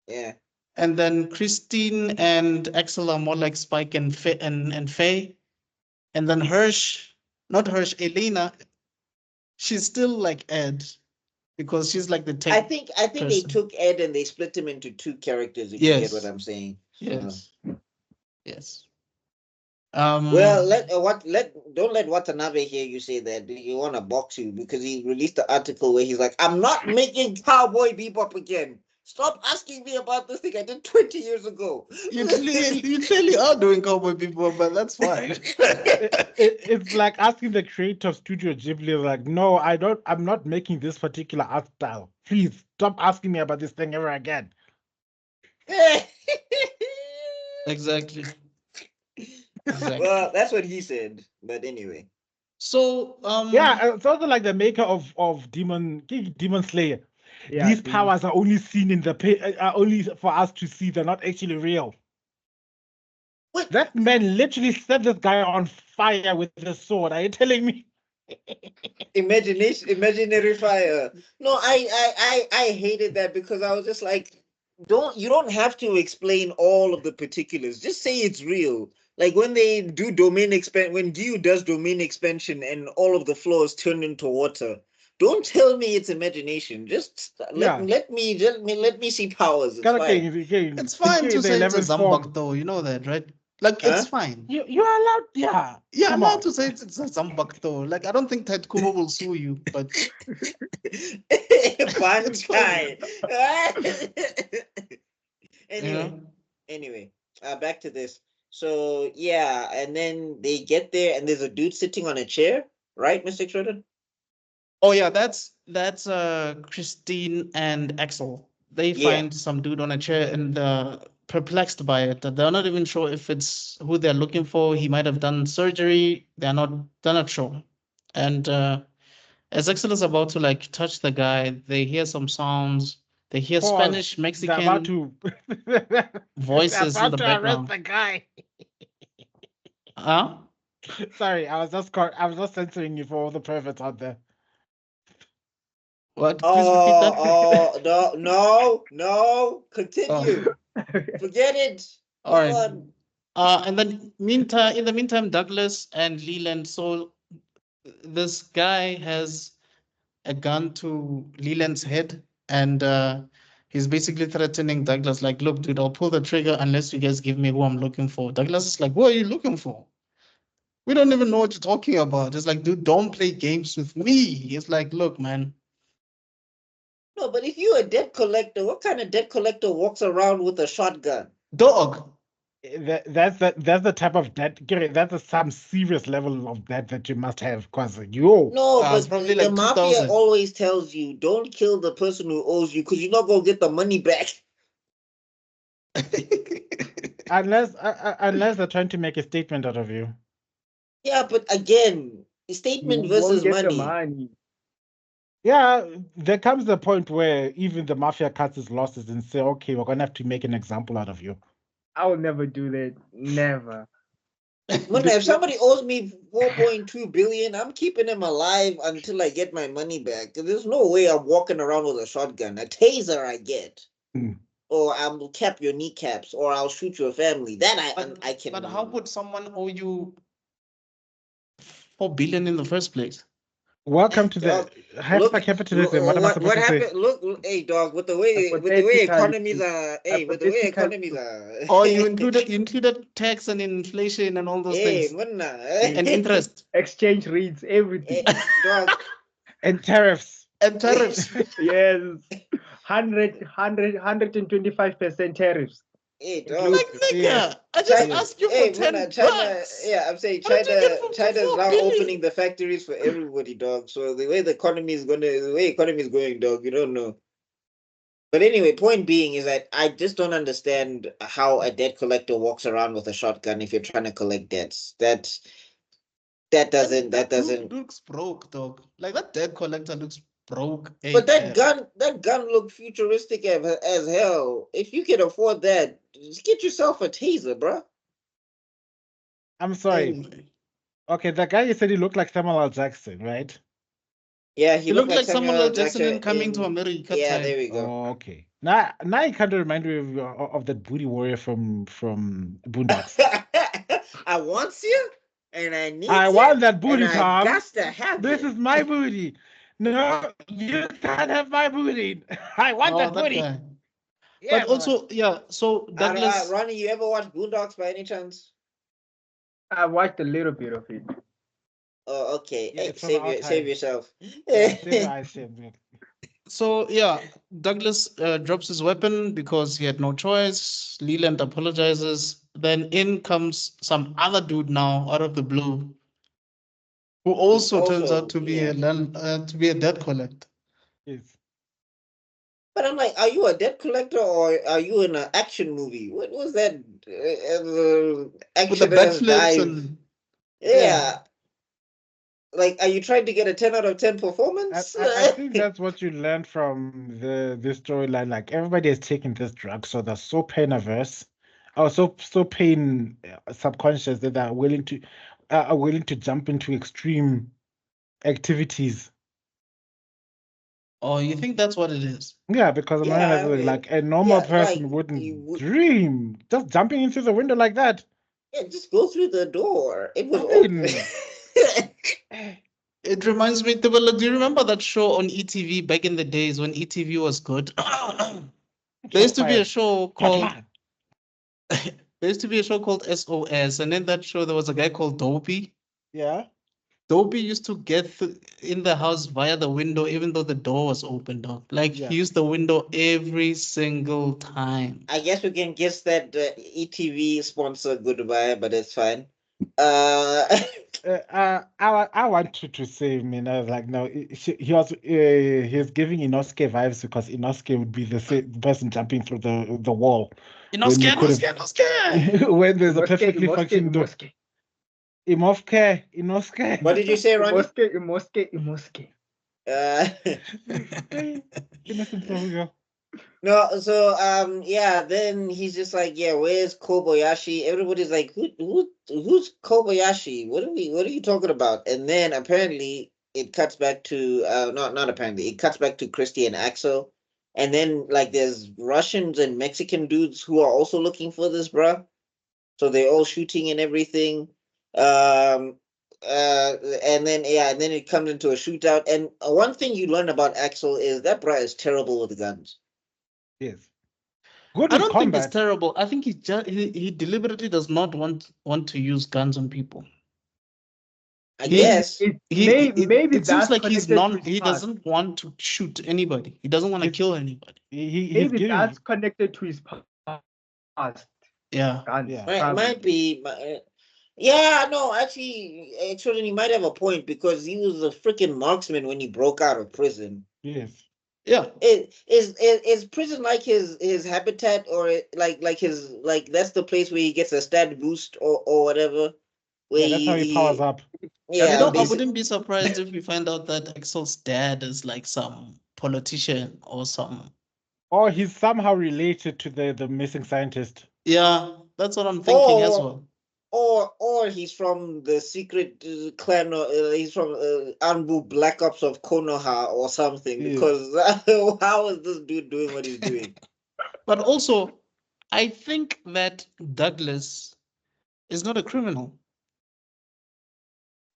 Yeah. And then Christine and Axel are more like Spike and Faye. And then not Hirsch, Elena, she's still like Ed because she's like the tech. I think they person. took Ed and they split him into two characters, if you get Yes. what I'm saying. Yes. Yes. Well, don't let Watanabe hear you say that. You want to box you because he released the article where he's like, I'm not making Cowboy Bebop again. Stop asking me about this thing I did 20 years ago. you clearly are doing Cowboy Bebop, but that's fine. It's like asking the creator of Studio Ghibli, like, no, I'm not making this particular art style. Please stop asking me about this thing ever again. Exactly. Well, that's what he said. But anyway. So Yeah, it's also like the maker of Demon Slayer. Yeah, These powers are only seen in are only for us to see. They're not actually real. What? That man literally set this guy on fire with a sword. Are you telling me? Imaginary fire. No, I hated that because I was just like, you don't have to explain all of the particulars. Just say it's real. Like when they do when Gyu does domain expansion and all of the floors turn into water, Don't tell me it's imagination. Just let me see powers. It's fine. It's fine to say it's a zambak, though. You know that, right? Like, it's fine. You are allowed, yeah. You're allowed to say it's a zambak, though. Like, I don't think Ted Kubo will sue you, but Fun guy. Anyway, back to this. So yeah, and then they get there, and there's a dude sitting on a chair, right, Mr. Schroeder? Oh yeah, that's Christine and Axel. They find some dude on a chair and perplexed by it. They're not even sure if it's who they're looking for. He might have done surgery. They're not sure. And as Axel is about to like touch the guy, they hear some sounds. They hear Spanish, Mexican voices in the background. The guy. Huh? Sorry, I was just censoring you for all the perverts out there. What? Please repeat that. No. Continue. Forget it. All right. And then in the meantime, Douglas and Leland. So this guy has a gun to Leland's head, and he's basically threatening Douglas, like, look, dude, I'll pull the trigger unless you guys give me who I'm looking for. Douglas is like, what are you looking for? We don't even know what you're talking about. It's like, dude, don't play games with me. He's like, look, man. No, but if you're a debt collector, what kind of debt collector walks around with a shotgun? Dog. That's the type of debt. That's some serious level of debt that you must have, because but probably the mafia always tells you don't kill the person who owes you because you're not gonna get the money back. unless they're trying to make a statement out of you. Yeah, but again, statement versus money. Yeah, there comes the point where even the mafia cuts its losses and say, okay, we're gonna have to make an example out of you. I will never do that. Never. If somebody owes me 4.2 billion, I'm keeping him alive until I get my money back. There's no way I'm walking around with a shotgun. A taser I get. Or I'll cap your kneecaps, or I'll shoot your family. I can. But how would someone owe you 4 billion in the first place? Welcome to the hyper-capitalism. What am I supposed to say? Look, hey dog, with the way economies are, Oh, you included tax and inflation and all those things. And interest. Exchange rates, everything. Dog. And tariffs. Yes. 125% tariffs. Hey, dog. Like, nigga, I just asked you for 10 bucks. I'm saying China's now opening the factories for everybody, dog. So the way the economy is going, dog, you don't know. But anyway, point being is that I just don't understand how a debt collector walks around with a shotgun if you're trying to collect debts. That doesn't looks broke, dog. Like, that debt collector looks broke. But that gun looked futuristic as hell. If you can afford that, just get yourself a taser, bro. I'm sorry. Okay, that guy, you said he looked like Samuel L. Jackson, right? Yeah, he looked like Samuel L. Jackson in Coming to America. Yeah, there we go. Oh, okay. Now you kind of remind me of that booty warrior from Boondocks. I want you, and I want that booty, and Tom. I got to have this is my booty. No, you can't have my booty. I want that booty. Yeah, but also, so Douglas... Ronnie, you ever watch Boondocks by any chance? I watched a little bit of it. Oh, okay. Yeah, hey, save yourself. So, Douglas drops his weapon because he had no choice. Leland apologizes. Then in comes some other dude now out of the blue, who also turns out to be a debt collector. Yes. But I'm like, are you a debt collector or are you in an action movie? What was that? Action with the backflips and like, are you trying to get a 10 out of 10 performance? I think that's what you learned from this storyline. Like, everybody is taking this drug, so they're so pain averse, or so pain subconscious that they're willing to jump into extreme activities. Oh, you think that's what it is? Yeah, because like a normal person wouldn't dream just jumping into the window like that. Yeah, just go through the door. It was open. It reminds me, Tibala, do you remember that show on ETV back in the days when ETV was good? There used to be a show called there used to be a show called SOS, and in that show there was a guy called Dopey. Yeah. Dopey used to get in the house via the window, even though the door was opened up. Like Yeah. he used the window every single time. I guess we can guess that ETV sponsor goodbye, but it's fine. Uh, I wanted to say, I mean, I was like, no, he was giving Inosuke vibes because Inosuke would be the person jumping through the wall. Inosuke, could have- Inosuke! when there's a Imosuke, perfectly Imosuke, functioning door. Imosuke. Inosuke. what did you say, Ronnie? Imosuke. Innocent little girl. No, so yeah, then he's just like, yeah, where's Kobayashi? Everybody's like, who's Kobayashi? What are you talking about? And then apparently it cuts back to not apparently, it cuts back to Christy and Axel. And then like there's Russians and Mexican dudes who are also looking for this bruh. So they're all shooting and everything. Um and then it comes into a shootout. And one thing you learn about Axel is that bruh is terrible with guns. Yes. Good I with don't think it's combat. terrible. I think he deliberately does not want to use guns on people. I He- guess. Maybe It seems that's like he's connected to his he past. doesn't want to shoot anybody. He doesn't want to He's- kill anybody. He's Maybe giving. that's connected to his past. Yeah. Guns, Yeah. Might be. Yeah, no, actually, he might have a point because he was a freaking marksman when he broke out of prison. Yes. Yeah. Is prison like his habitat, or like his that's the place where he gets a stat boost or whatever? Where Yeah, that's how he powers up. Yeah, You know, I basic- wouldn't be surprised if we find out that Axel's dad is like some politician or some. Or he's somehow related to the missing scientist. Yeah, that's what I'm thinking as Or- well. or he's from the secret clan. He's from Anbu Black Ops of Konoha or something. Yeah. Because how is this dude doing what he's doing? But also, I think that Douglas is not a criminal.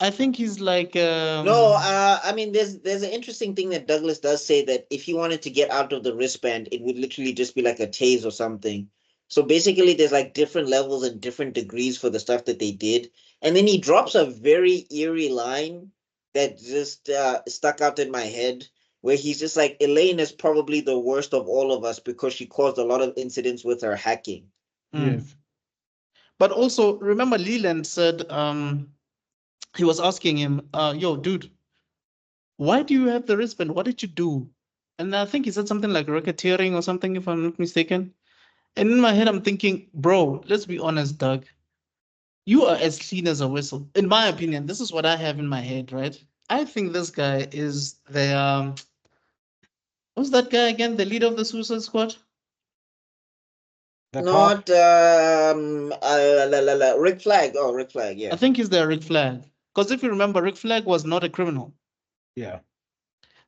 I think he's like No, I mean, there's an interesting thing that Douglas does say that if he wanted to get out of the wristband, it would literally just be like a tase or something. So basically, there's like different levels and different degrees for the stuff that they did. And then he drops a very eerie line that just stuck out in my head, where he's just like, Elaine is probably the worst of all of us because she caused a lot of incidents with her hacking. Yes. But also, remember Leland said he was asking him, yo, dude, why do you have the wristband? What did you do? And I think he said something like racketeering or something, if I'm not mistaken. And in my head, I'm thinking, bro, let's be honest, Doug. You are as clean as a whistle. In my opinion, this is what I have in my head, right? I think this guy is the who's that guy again? The leader of the Suicide Squad? The Not cop. Rick Flag. Oh, Rick Flag, yeah. I think he's the Rick Flag. Because if you remember, Rick Flag was not a criminal. Yeah.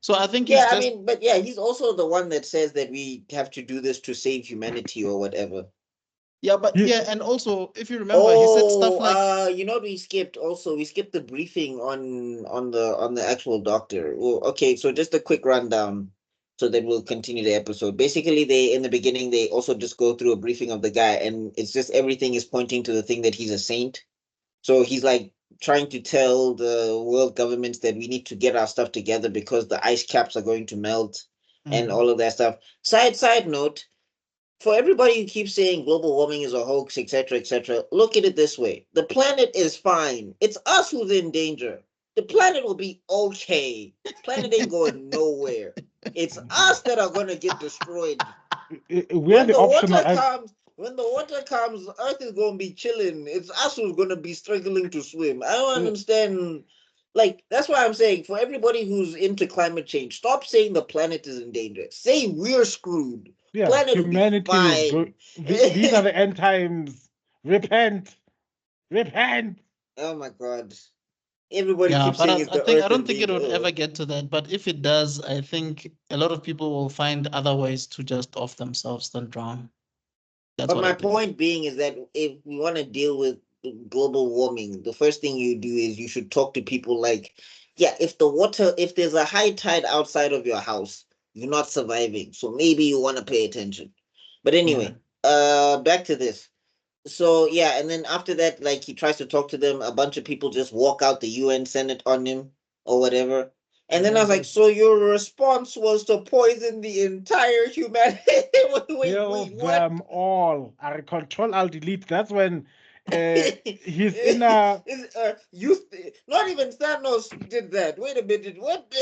So I think he's Yeah, I just mean, but yeah, he's also the one that says that we have to do this to save humanity or whatever. yeah, and also if you remember, he said stuff like you know what we skipped also? We skipped the briefing on the actual doctor. Well, okay, so just a quick rundown so that we'll continue the episode. Basically, they in the beginning they also just go through a briefing of the guy, and it's just everything is pointing to the thing that he's a saint. So he's like trying to tell the world governments that we need to get our stuff together because the ice caps are going to melt and all of that stuff. Side note, for everybody who keeps saying global warming is a hoax, etc., look at it this way. The planet is fine. It's us who's in danger. The planet will be okay. The planet ain't going nowhere. It's us that are going to get destroyed. We're the optional. When the water comes, Earth is going to be chilling. It's us who's going to be struggling to swim. I don't understand. Like, that's why I'm saying, for everybody who's into climate change, stop saying the planet is in danger. Say we're screwed. Yeah, Planet will be humanity is fine. these are the end times. Repent. Oh my God. Everybody yeah, keeps but saying it's the I Earth. don't think it would ever get to that. But if it does, I think a lot of people will find other ways to just off themselves than drown. That's But what my I think. point being is that if we want to deal with global warming, the first thing you do is you should talk to people like yeah, if there's a high tide outside of your house, you're not surviving. So maybe you want to pay attention. But anyway, back to this. So yeah, and then after that, like he tries to talk to them, a bunch of people just walk out the UN Senate on him or whatever. And then I was like, so your response was to poison the entire humanity? Kill what? them all. I control Alt delete. That's when he's in a Not even Thanos did that. Wait a minute, what?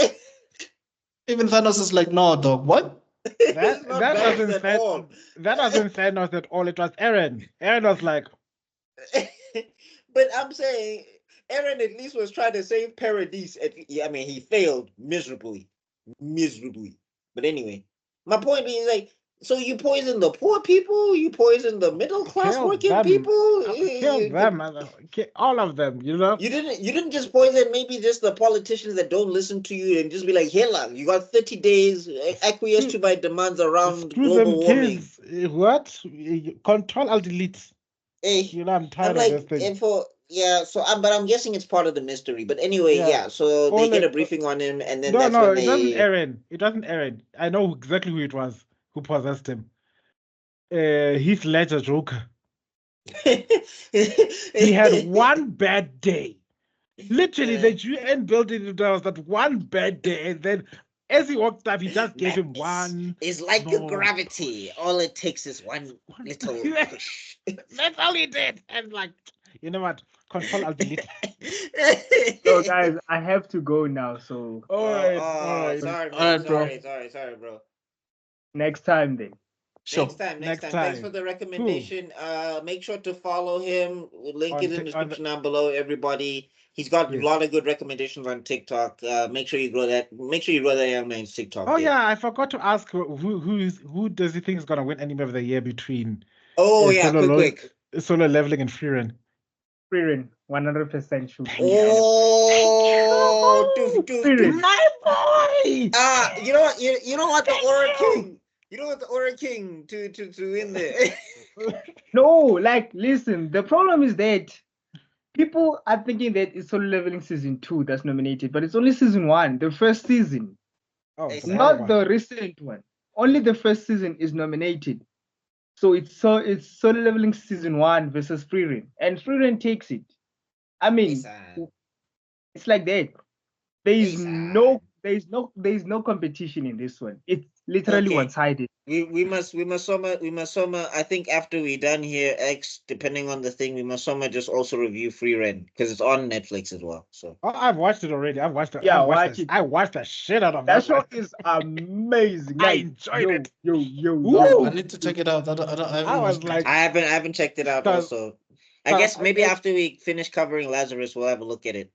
Even Thanos is like, no, dog, what? It's not that balanced wasn't at all. that wasn't Thanos at all. It was Aaron. Aaron was like, But I'm saying Aaron at least was trying to save Paradise. I mean, he failed miserably. But anyway, my point being like, so you poison the poor people, you poison the middle class kill working them. people. Kill them. All of them, you know? You didn't just poison maybe just the politicians that don't listen to you and just be like, Hela, you got 30 days, acquiesce to my demands around Screw global them warming. kids. What? Control Alt delete. Hey, You know, I'm tired I'm of like, this thing. but I'm guessing it's part of the mystery. But anyway, Yeah. so they get Only- a briefing on him, and then No, that's no, when it they. wasn't Aaron. It wasn't Aaron. I know exactly who it was who possessed him. Heath Ledger Joker. He had one bad day. Literally, the UN building, there was that one bad day, and then as he walked up, he just gave him one. It's like no. gravity. All it takes is one little push. That's all he did. And like, you know what? Control Alt delete. So guys, I have to go now. So All right. Sorry, All man. right, bro. Sorry, bro. next time then. Sure. Next time. Thanks for the recommendation. Make sure to follow him. Link is in the description down below, everybody. He's got a lot of good recommendations on TikTok. Make sure you grow that. Make sure you grow that young man's TikTok. Oh yeah, I forgot to ask who does he think is gonna win Anime of the Year between quick. Solo Leveling and Frieren? Frieren, 100% should. Oh, Frieren. My boy! you know what? You know what? The Aura King. You know what? The Aura King to win there. No, like listen. The problem is that people are thinking that it's Solo Leveling season 2 that's nominated, but it's only season 1, the first season. Oh, not the recent one. Only the first season is nominated. So it's Solo Leveling season 1 versus Frieren, and Frieren takes it. I mean, it's like that. There's no competition in this one. It's literally one-sided. We must I think after we're done here, depending on the thing, we must just also review Frieren because it's on Netflix as well. So I've watched it already. I've watched it. Yeah, watch it. I watched the shit out of that show. Is amazing. I enjoyed it. I need to check it out. I was like, I haven't checked it out also. I guess maybe after we finish covering Lazarus, we'll have a look at it.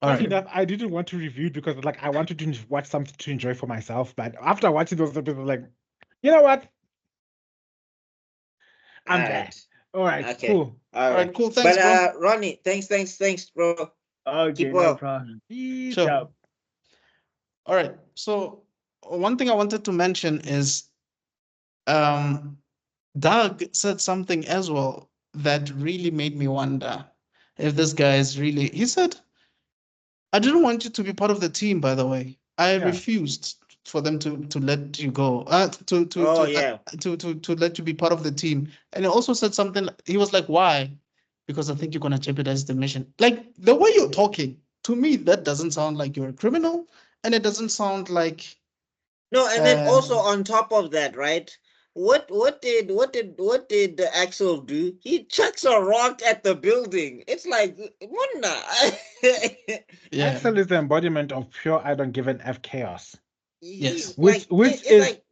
Enough, I didn't want to review it because like I wanted to watch something to enjoy for myself. But after watching those episodes, like, you know what? I'm dead. All right, okay. Cool. All right, cool. Thanks, bro. Ronnie, thanks, bro. Okay, keep well. No problem. Sure. All right. So one thing I wanted to mention is, Doug said something as well that really made me wonder if this guy is really. He said, "I didn't want you to be part of the team. By the way, I refused for them to let you go. To let you be part of the team." And he also said something. He was like, "Why? Because I think you're gonna jeopardize the mission." Like the way you're talking to me, that doesn't sound like you're a criminal, and it doesn't sound like. No, and then also on top of that, right? What did Axel do? He chucks a rock at the building. It's like, Axel is the embodiment of pure I don't give an F chaos. Yes. Which is like,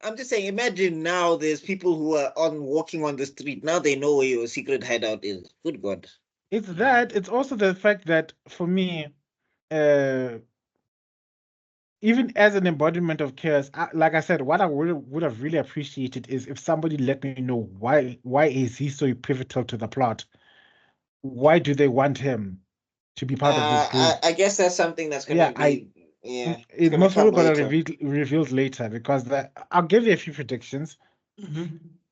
I'm just saying, imagine now there's people who are walking on the street. Now they know where your secret hideout is. Good God. It's that. It's also the fact that for me, even as an embodiment of chaos, like I said, what I would have really appreciated is if somebody let me know why is he so pivotal to the plot? Why do they want him to be part of this group? I guess that's something that's gonna be. It's most probably gonna revealed later because I'll give you a few predictions.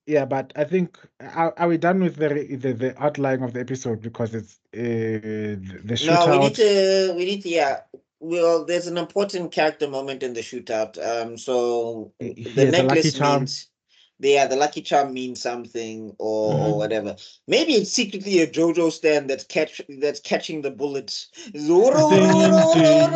Yeah, but I think are we done with the outline of the episode because it's the No, we need shootout? to, yeah. Well, there's an important character moment in the shootout. So He the has a lucky necklace charm. means, yeah, the lucky charm means something or Mhm. whatever. Maybe it's secretly a JoJo stand that's catching the bullets. Ding, ding,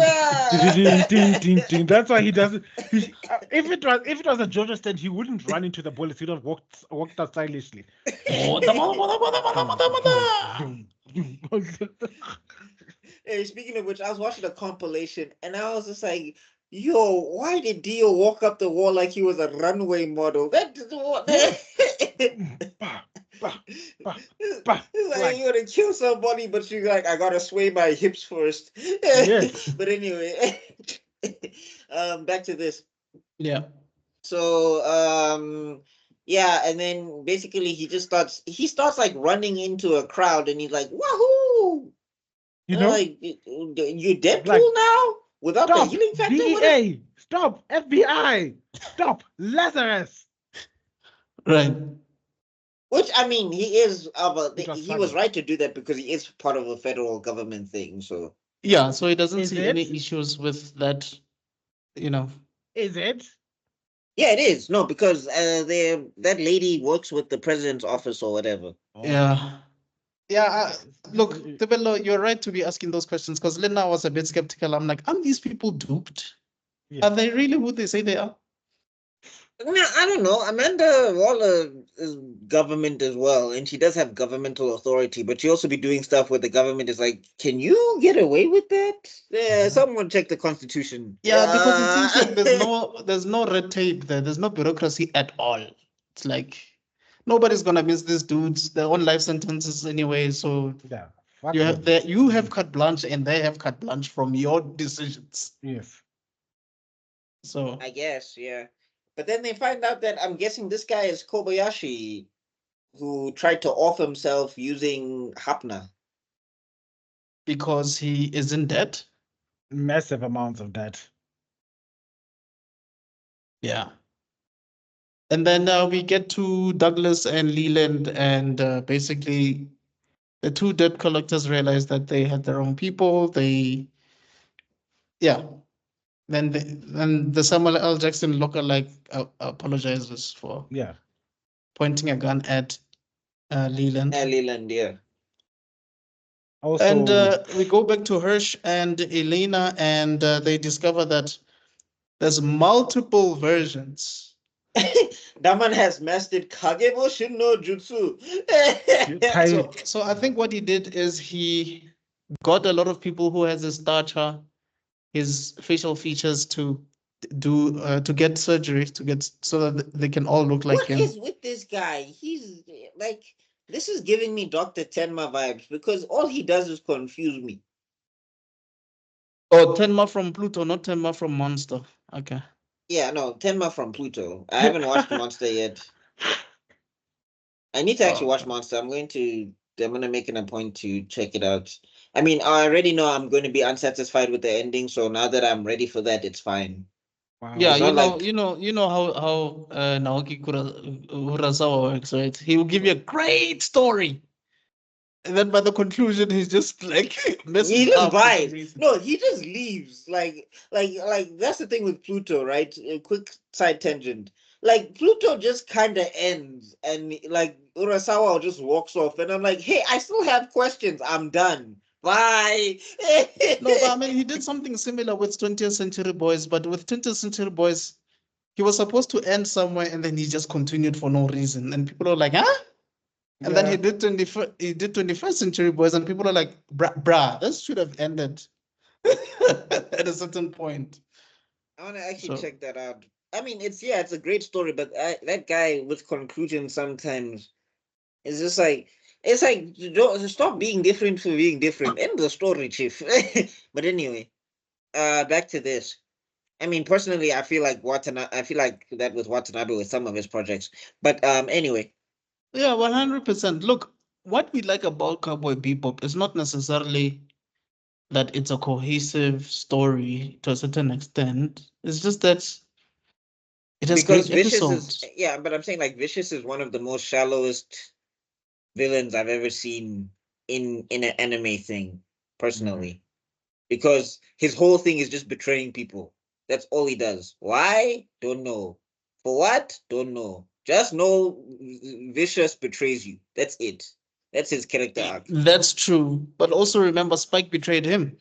ding, ding, ding, ding. That's why he doesn't. If it was a JoJo stand, he wouldn't run into the bullets. He'd have walked out stylishly. Mother, mother, mother, mother, mother, mother, mother. Hey, speaking of which, I was watching a compilation and I was just like, yo, why did Dio walk up the wall like he was a runway model? That is what Bah, bah, bah, bah. it's like Like, you're gonna kill somebody, but she's like, I gotta sway my hips first. yes. But anyway, back to this. Yeah. So yeah, and then basically he starts like running into a crowd and he's like, wahoo! You And I'm know, like, you Deadpool like, now without the stop, healing factor? What is-" DEA, stop, FBI, stop, Lazarus. Right. Which I mean, he is It was he was funny. right to do that because he is part of a federal government thing. So Yeah, so he doesn't Is see any it? issues with that, you know. Is it? yeah, it is. No, because that lady works with the president's office or whatever. Yeah. Yeah, look, Uh, Tebello, you're right to be asking those questions because Lena was a bit skeptical. I'm like, aren't these people duped? yes. Are they really who they say they are? No, I don't know. Amanda Waller is government as well, and she does have governmental authority, but she also be doing stuff where the government is like, "Can you get away with that?" Yeah, someone check the constitution. Yeah, because it seems like there's no red tape there. There's no bureaucracy at all. It's like nobody's gonna miss these dudes. They're on life sentences anyway. So Yeah. Fuck you have them. you have carte blanche and they have carte blanche from your decisions. Yes. So I guess, yeah. But then they find out that I'm guessing this guy is Kobayashi, who tried to off himself using Hapna. because he is in debt. Massive amounts of that. Yeah. And then we get to Douglas and Leland, and basically the two debt collectors realize that they had their own people. Yeah. Then the Samuel L. Jackson lookalike apologizes for Yeah. pointing a gun at Leland. Leland, yeah. Also, And we go back to Hirsch and Elena, and they discover that there's multiple versions. That man has mastered Kageboshin no Jutsu. So I think what he did is he got a lot of people who has his stature, his facial features to get surgery to get so that they can all look like What him. is with this guy? He's like, this is giving me Dr. Tenma vibes because all he does is confuse me. Oh, Tenma from Pluto, not Tenma from Monster. Okay. Yeah, no, Tenma from Pluto. I haven't watched Monster yet. I need to actually watch Monster. I'm gonna make it a point to check it out. I mean, I already know I'm going to be unsatisfied with the ending, so now that I'm ready for that, it's fine. wow. Yeah, It's you not know, like you know how Naoki Urasawa works, right? He will give you a great story, and then by the conclusion, he's just like messes he just up for some vibes. reason. No, he just leaves. Like that's the thing with Pluto, right? A quick side tangent. Like Pluto just kind of ends, and like Urasawa just walks off, and I'm like, hey, I still have questions. I'm done. Bye. No, but I mean, he did something similar with 20th Century Boys, but with 20th Century Boys, he was supposed to end somewhere, and then he just continued for no reason, and people are like, huh? And then Yeah. he did 21st Century Boys, and people are like, bruh, this should have ended at a certain point. I want to actually So check that out. I mean, it's a great story, but that guy with conclusions sometimes is just like it's like don't stop being different for being different. End the story, chief. But anyway, back to this. I mean, personally, I feel like Watanabe. I feel like that with Watanabe with some of his projects. But anyway, yeah, 100%. Look, what we like about Cowboy Bebop is not necessarily that it's a cohesive story to a certain extent. It's just that It has because great Vicious episodes. is but I'm saying like Vicious is one of the most shallowest villains I've ever seen in an anime thing, personally. Because his whole thing is just betraying people. That's all he does. Why? Don't know. For what? Don't know. Just know Vicious betrays you. That's it. That's his character arc. That's true. But also remember, Spike betrayed him.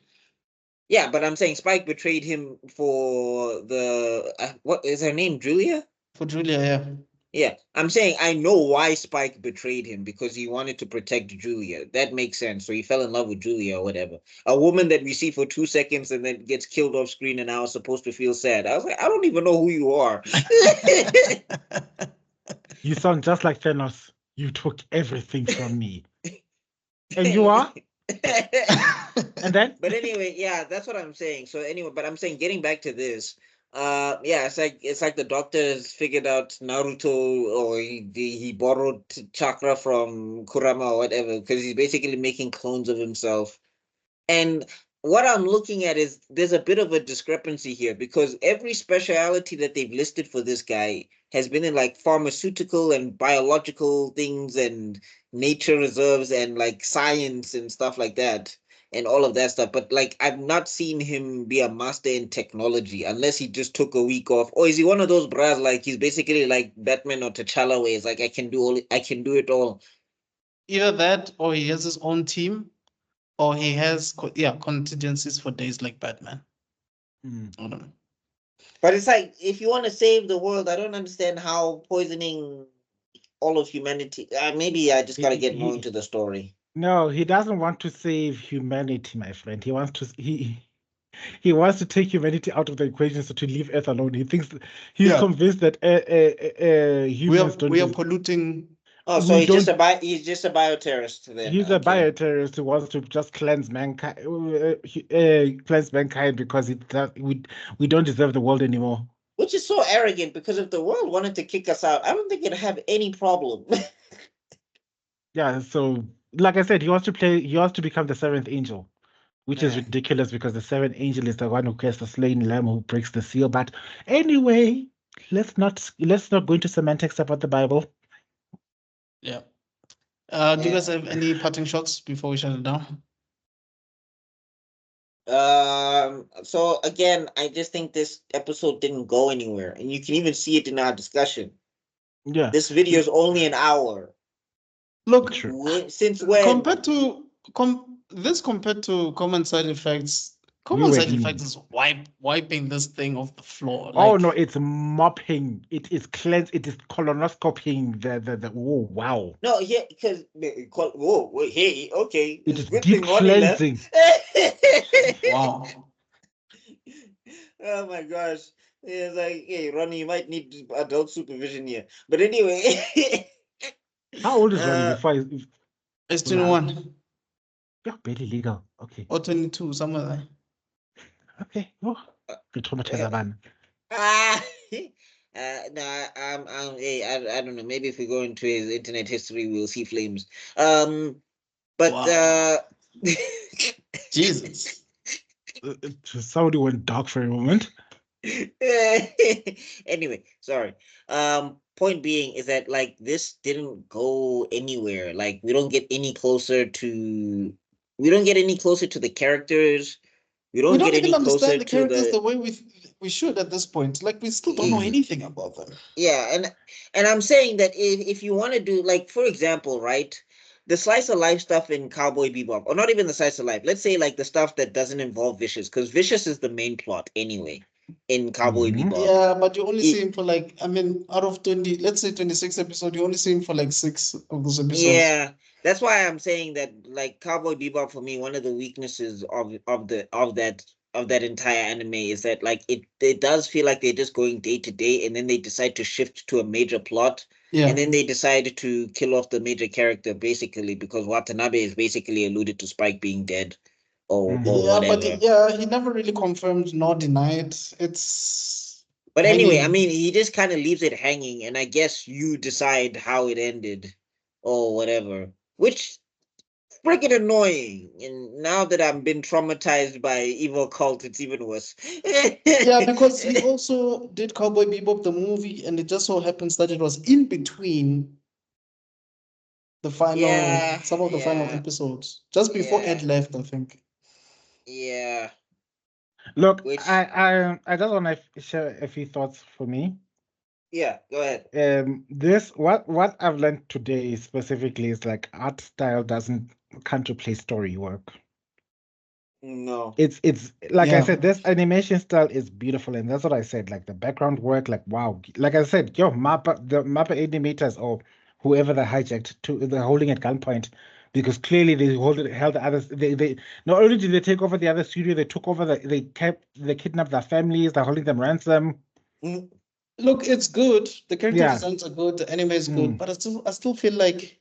Yeah, but I'm saying Spike betrayed him for the what is her name? Julia? For Julia, yeah. Yeah, I'm saying I know why Spike betrayed him, because he wanted to protect Julia. That makes sense. So he fell in love with Julia or whatever. A woman that we see for 2 seconds and then gets killed off screen, and I was supposed to feel sad. I was like, I don't even know who you are. You sound just like Thanos. You took everything from me. And you are? And then? But anyway, yeah, that's what I'm saying. So anyway, but I'm saying, getting back to this, it's like the doctor has figured out Naruto, or he borrowed chakra from Kurama or whatever, because he's basically making clones of himself. And what I'm looking at is there's a bit of a discrepancy here, because every speciality that they've listed for this guy has been in like pharmaceutical and biological things and nature reserves and like science and stuff like that and all of that stuff. But like, I've not seen him be a master in technology, unless he just took a week off. Or is he one of those bras, like he's basically like Batman or T'Challa, ways like I can do it all. Either that, or he has his own team, or he has contingencies for days like Batman. I don't know. But it's like, if you want to save the world, I don't understand how poisoning all of humanity. Maybe I just got to get more into the story. No, he doesn't want to save humanity, my friend. He wants to he wants to take humanity out of the equation, so to leave Earth alone. He's convinced that humans don't. We are polluting. Oh, so he's just a bioterrorist then. He's a bioterrorist who wants to just cleanse mankind, because we don't deserve the world anymore. Which is so arrogant, because if the world wanted to kick us out, I don't think it'd have any problem. Yeah, so like I said, he wants to become the seventh angel, which is ridiculous, because the seventh angel is the one who casts the slain lamb who breaks the seal. But anyway, let's not go into semantics about the Bible. Yeah. Do you guys have any parting shots before we shut it down? So again, I just think this episode didn't go anywhere, and you can even see it in our discussion. Yeah, this video is only an hour. Look, since when? Compared to common side effects, side effects is wiping this thing off the floor. Oh no, it's mopping. It is cleanse. It is colonoscopying. The oh wow. No, yeah, because hey, okay, it is deep cleansing. Wow. Oh my gosh. It's like, hey, Ronnie, you might need adult supervision here. But anyway. How old is Ronnie? It's 21. Yeah, barely legal. Okay. Or 22, somewhere there. Okay. Oh, traumatize man. I don't know. Maybe if we go into his internet history, we'll see flames. Jesus. Somebody went dark for a moment. Anyway, sorry. Point being is that like this didn't go anywhere. Like we don't get any closer to the characters. We don't get any closer understand the characters to the way we should at this point. Like we still don't know anything about them. Yeah, and I'm saying that if you want to do, like, for example, right, the slice of life stuff in Cowboy Bebop, or not even the slice of life, let's say like the stuff that doesn't involve Vicious, because Vicious is the main plot anyway in Cowboy Bebop. Yeah, but you only see him for like, I mean, out of 20, let's say 26 episodes, you only see him for like 6 of those episodes. Yeah, that's why I'm saying that like Cowboy Bebop, for me, one of the weaknesses of that entire anime is that like it does feel like they're just going day to day, and then they decide to shift to a major plot. Yeah. And then they decide to kill off the major character, basically, because Watanabe is basically alluded to Spike being dead or whatever. But he never really confirmed nor denied. But anyway, I mean, he just kind of leaves it hanging, and I guess you decide how it ended or whatever. Which, freaking annoying. And now that I've been traumatized by Evil Cult, it's even worse. Yeah, because he also did Cowboy Bebop the movie, and it just so happens that it was in between the final, some of the final episodes, just before Ed left, I think. Yeah. Look, Which I just want to share a few thoughts for me. yeah, go ahead. What I've learned today specifically is like art style can't replace story work. No. It's like I Yeah. said, this animation style is beautiful, and that's what I said. Like the background work, like wow. Like I said, the MAPPA animators or whoever they hijacked they're holding at gunpoint because clearly held the others. They not only did they take over the other studio, they took over they kidnapped their families, they're holding them ransom. Mm. Look, it's good. The character Yeah. designs are good. The anime is good, but I still feel like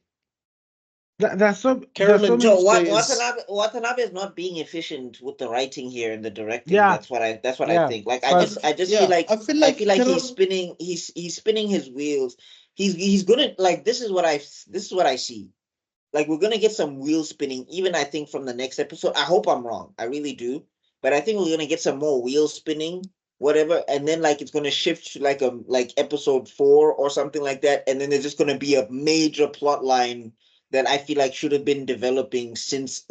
There's so Carolyn many. So Tuesdays. Watanabe is not being efficient with the writing here and the directing. Yeah. That's what I Yeah. think. Like But I just yeah, feel like I feel like he's spinning he's spinning his wheels. He's gonna like this is what I see. Like we're gonna get some wheel spinning, even I think from the next episode. I hope I'm wrong. I really do. But I think we're gonna get some more wheel spinning, whatever, and then like it's gonna shift to like episode 4 or something like that, and then there's just gonna be a major plot line that I feel like should have been developing since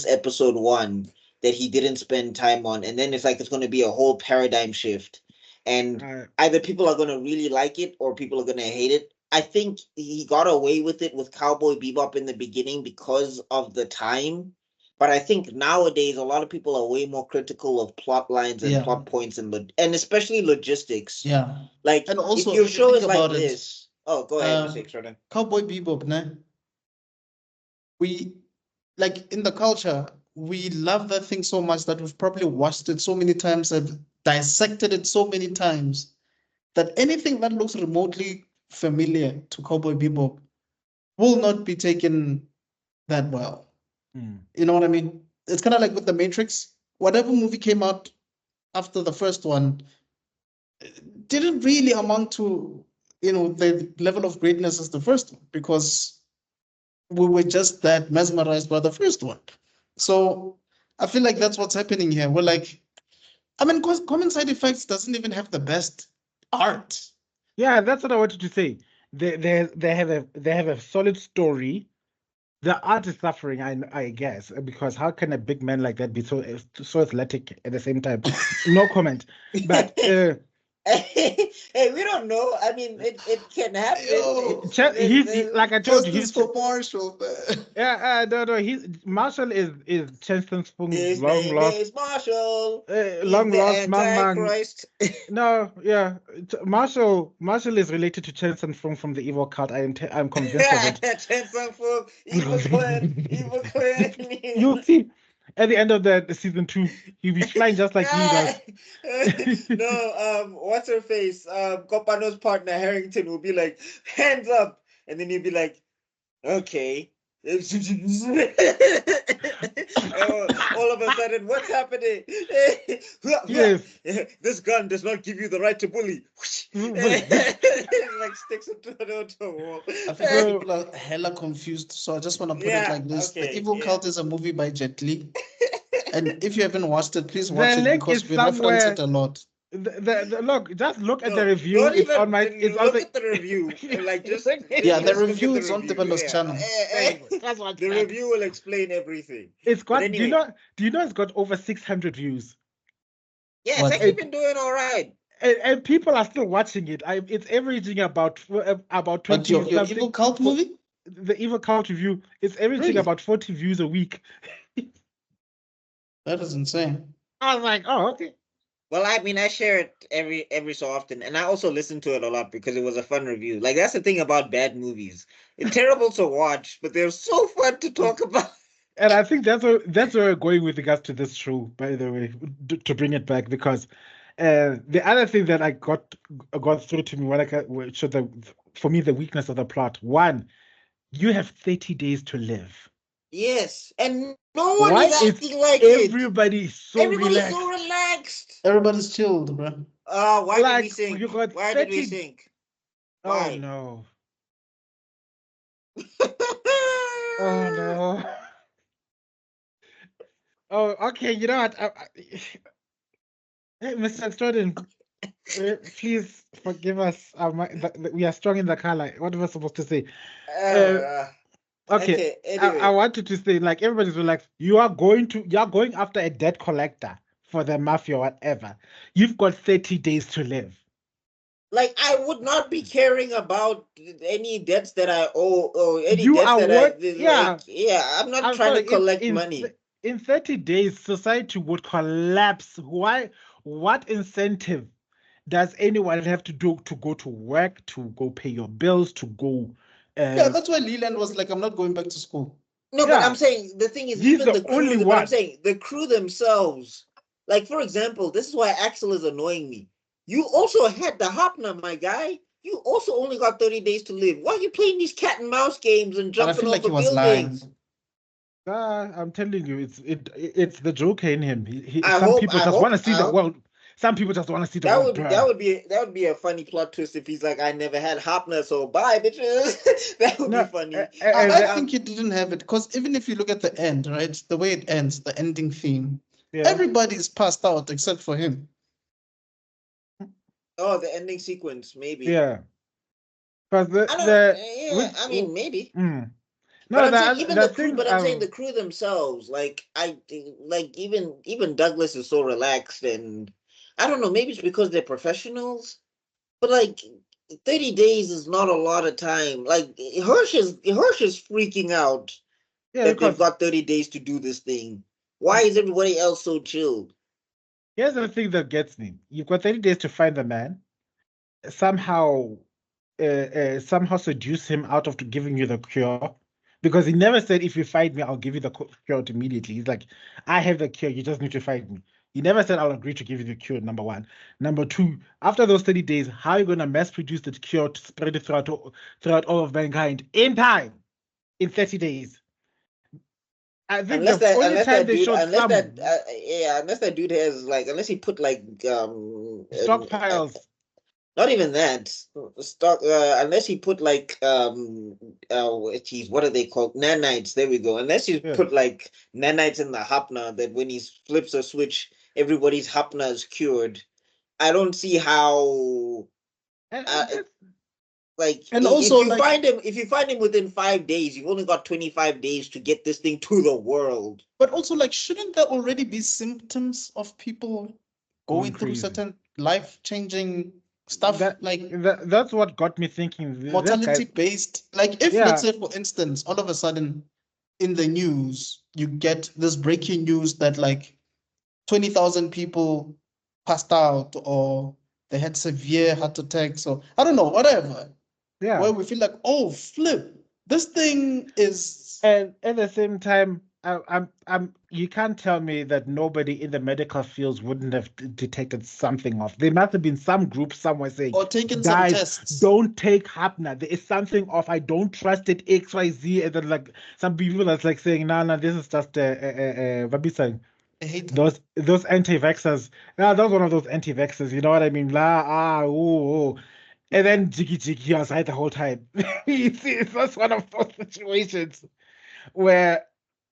episode 1 that he didn't spend time on, and then it's gonna be a whole paradigm shift, and either people are gonna really like it or people are gonna hate it. I think he got away with it with Cowboy Bebop in the beginning because of the time. But I think nowadays a lot of people are way more critical of plot lines and plot points and especially logistics. Yeah. Like And also, if your if you show think is like about it, this. Oh, go ahead, Mr. Extraordinary. Cowboy Bebop, ne? We like in the culture, we love that thing so much that we've probably watched it so many times and dissected it so many times that anything that looks remotely familiar to Cowboy Bebop will not be taken that well. You know what I mean? It's kind of like with The Matrix. Whatever movie came out after the first one didn't really amount to, the level of greatness as the first one because we were just that mesmerized by the first one. So I feel like that's what's happening here. We're like, I mean, Common Side Effects doesn't even have the best art. Yeah, that's what I wanted to say. They have a solid story. The art is suffering, I guess, because how can a big man like that be so athletic at the same time? No comment. But Hey, we don't know. I mean, it can happen. he's like I told you, Justice for Marshall. no. Marshall is Chanston Spoon's His long name lost is Marshall. long He's lost the mang. Antichrist. No, yeah, Marshall is related to Chen Sun Fung from the evil cult. I'm convinced of it. Chen Sun Fung, evil clan. You'll see at the end of the season 2, he'll be flying just like he does. No, what's her face? Kopano's partner Harrington will be like, hands up, and then he'll be like, okay. All of a sudden, what's happening? Yes. This gun does not give you the right to bully. Like sticks it to a wall. I think people are hella confused, so I just want to put it like this: okay, The Evil Cult is a movie by Jet Li, and if you haven't watched it, please watch The it link because is we reference somewhere. it a lot. Just look at No, the review. don't It's even on my. It's on look the. at the review. Like just Yeah, the just look at review the is on review. Tibelo's channel. That's what The review will explain everything. It's got. But anyway. Do you know it's got over 600 views? Yeah, it's What? actually been doing all right. And people are still watching it. It's averaging about 20 But your something. Evil Cult movie? The Evil Cult review, it's averaging Really? about 40 views a week. That is insane. I was like, oh, okay. Well, I mean, I share it every so often, and I also listen to it a lot because it was a fun review. Like that's the thing about bad movies; they're terrible to watch, but they're so fun to talk about. And I think that's where we're going with regards to this show, by the way, to bring it back, because the other thing that I got through to me when for me the weakness of the plot. One, you have 30 days to live. Yes, and no one is acting like everybody is so Everybody's relaxed. so relaxed. Everybody's chilled, bro. Why did we sink? You got Why 30... did we sink? Why? Oh no. Oh no. Oh, okay. You know what? Hey, Mr. Extraordin, please forgive us. We are strong in the color. What am I supposed to say? Uh, Okay. okay, I anyway. wanted to say, like, everybody's like, you are going after a debt collector for the mafia, whatever. You've got 30 days to live. Like, I would not be caring about any debts that I owe or any You debts are that what? like, yeah, I'm not I'm trying to sorry. collect money. In 30 days, society would collapse. Why? What incentive does anyone have to do to go to work, to go pay your bills, to go? Yeah, that's why Leland was like, I'm not going back to school. No, but Yeah. I'm saying the thing is, He's even the the crew, only but I'm one. saying the crew themselves, like, for example, this is why Axel is annoying me. You also had the Hopner, my guy. You also only got 30 days to live. Why are you playing these cat and mouse games and But I jumping feel off like he the was lying. buildings? I'm telling you, it's the Joker in him. I Some hope- people I just hope- want to see I the hope- world. Some people just want to see the That world would burn. be a funny plot twist if he's like, I never had Hopner, so bye, bitches. That would No, be funny. I think he didn't have it because even if you look at the end, right, the way it ends, the ending theme, Yeah. everybody's passed out except for him. Oh, the ending sequence, maybe. Yeah. Because I mean, maybe. No, But I'm saying even the the crew. thing, But I'm saying the crew themselves, like even Douglas is so relaxed, and I don't know. Maybe it's because they're professionals, but like 30 days is not a lot of time. Like Hirsch is freaking out yeah, that they've because got 30 days to do this thing. Why is everybody else so chilled? here's the thing that gets me. You've got 30 days to find the man. Somehow seduce him out of giving you the cure. Because he never said, if you fight me, I'll give you the cure immediately. He's like, I have the cure, you just need to fight me. He never said, I'll agree to give you the cure, number one. Number two, after those 30 days, how are you going to mass produce the cure to spread it throughout all of mankind in time? In 30 days. I think Unless the that only time they showed unless some that dude has like unless he put like stockpiles. not even that stock unless he put like geez, what are they called, nanites, there we go, unless you Yeah. put like nanites in the hapna that when he flips a switch everybody's hapna is cured. I don't see how like And also, if you find him within 5 days, you've only got 25 days to get this thing to the world. but also, like, shouldn't there already be symptoms of people going through crazy. certain life-changing stuff, That's what got me thinking. mortality-based? Like, if let's say, for instance, all of a sudden in the news you get this breaking news that like 20,000 people passed out or they had severe heart attacks or I don't know, whatever. Yeah. Where we feel like, oh, flip, this thing is. And at the same time, you can't tell me that nobody in the medical fields wouldn't have detected something off. There must have been some group somewhere saying, or taken some tests. Don't take Hapna. There is something off. I don't trust it. XYZ. And then like some people that's like saying, no, this is just what be saying. I hate those anti-vaxxers. That was one of those anti-vaxxers. You know what I mean? And then Jiggy was right the whole time. That's one of those situations where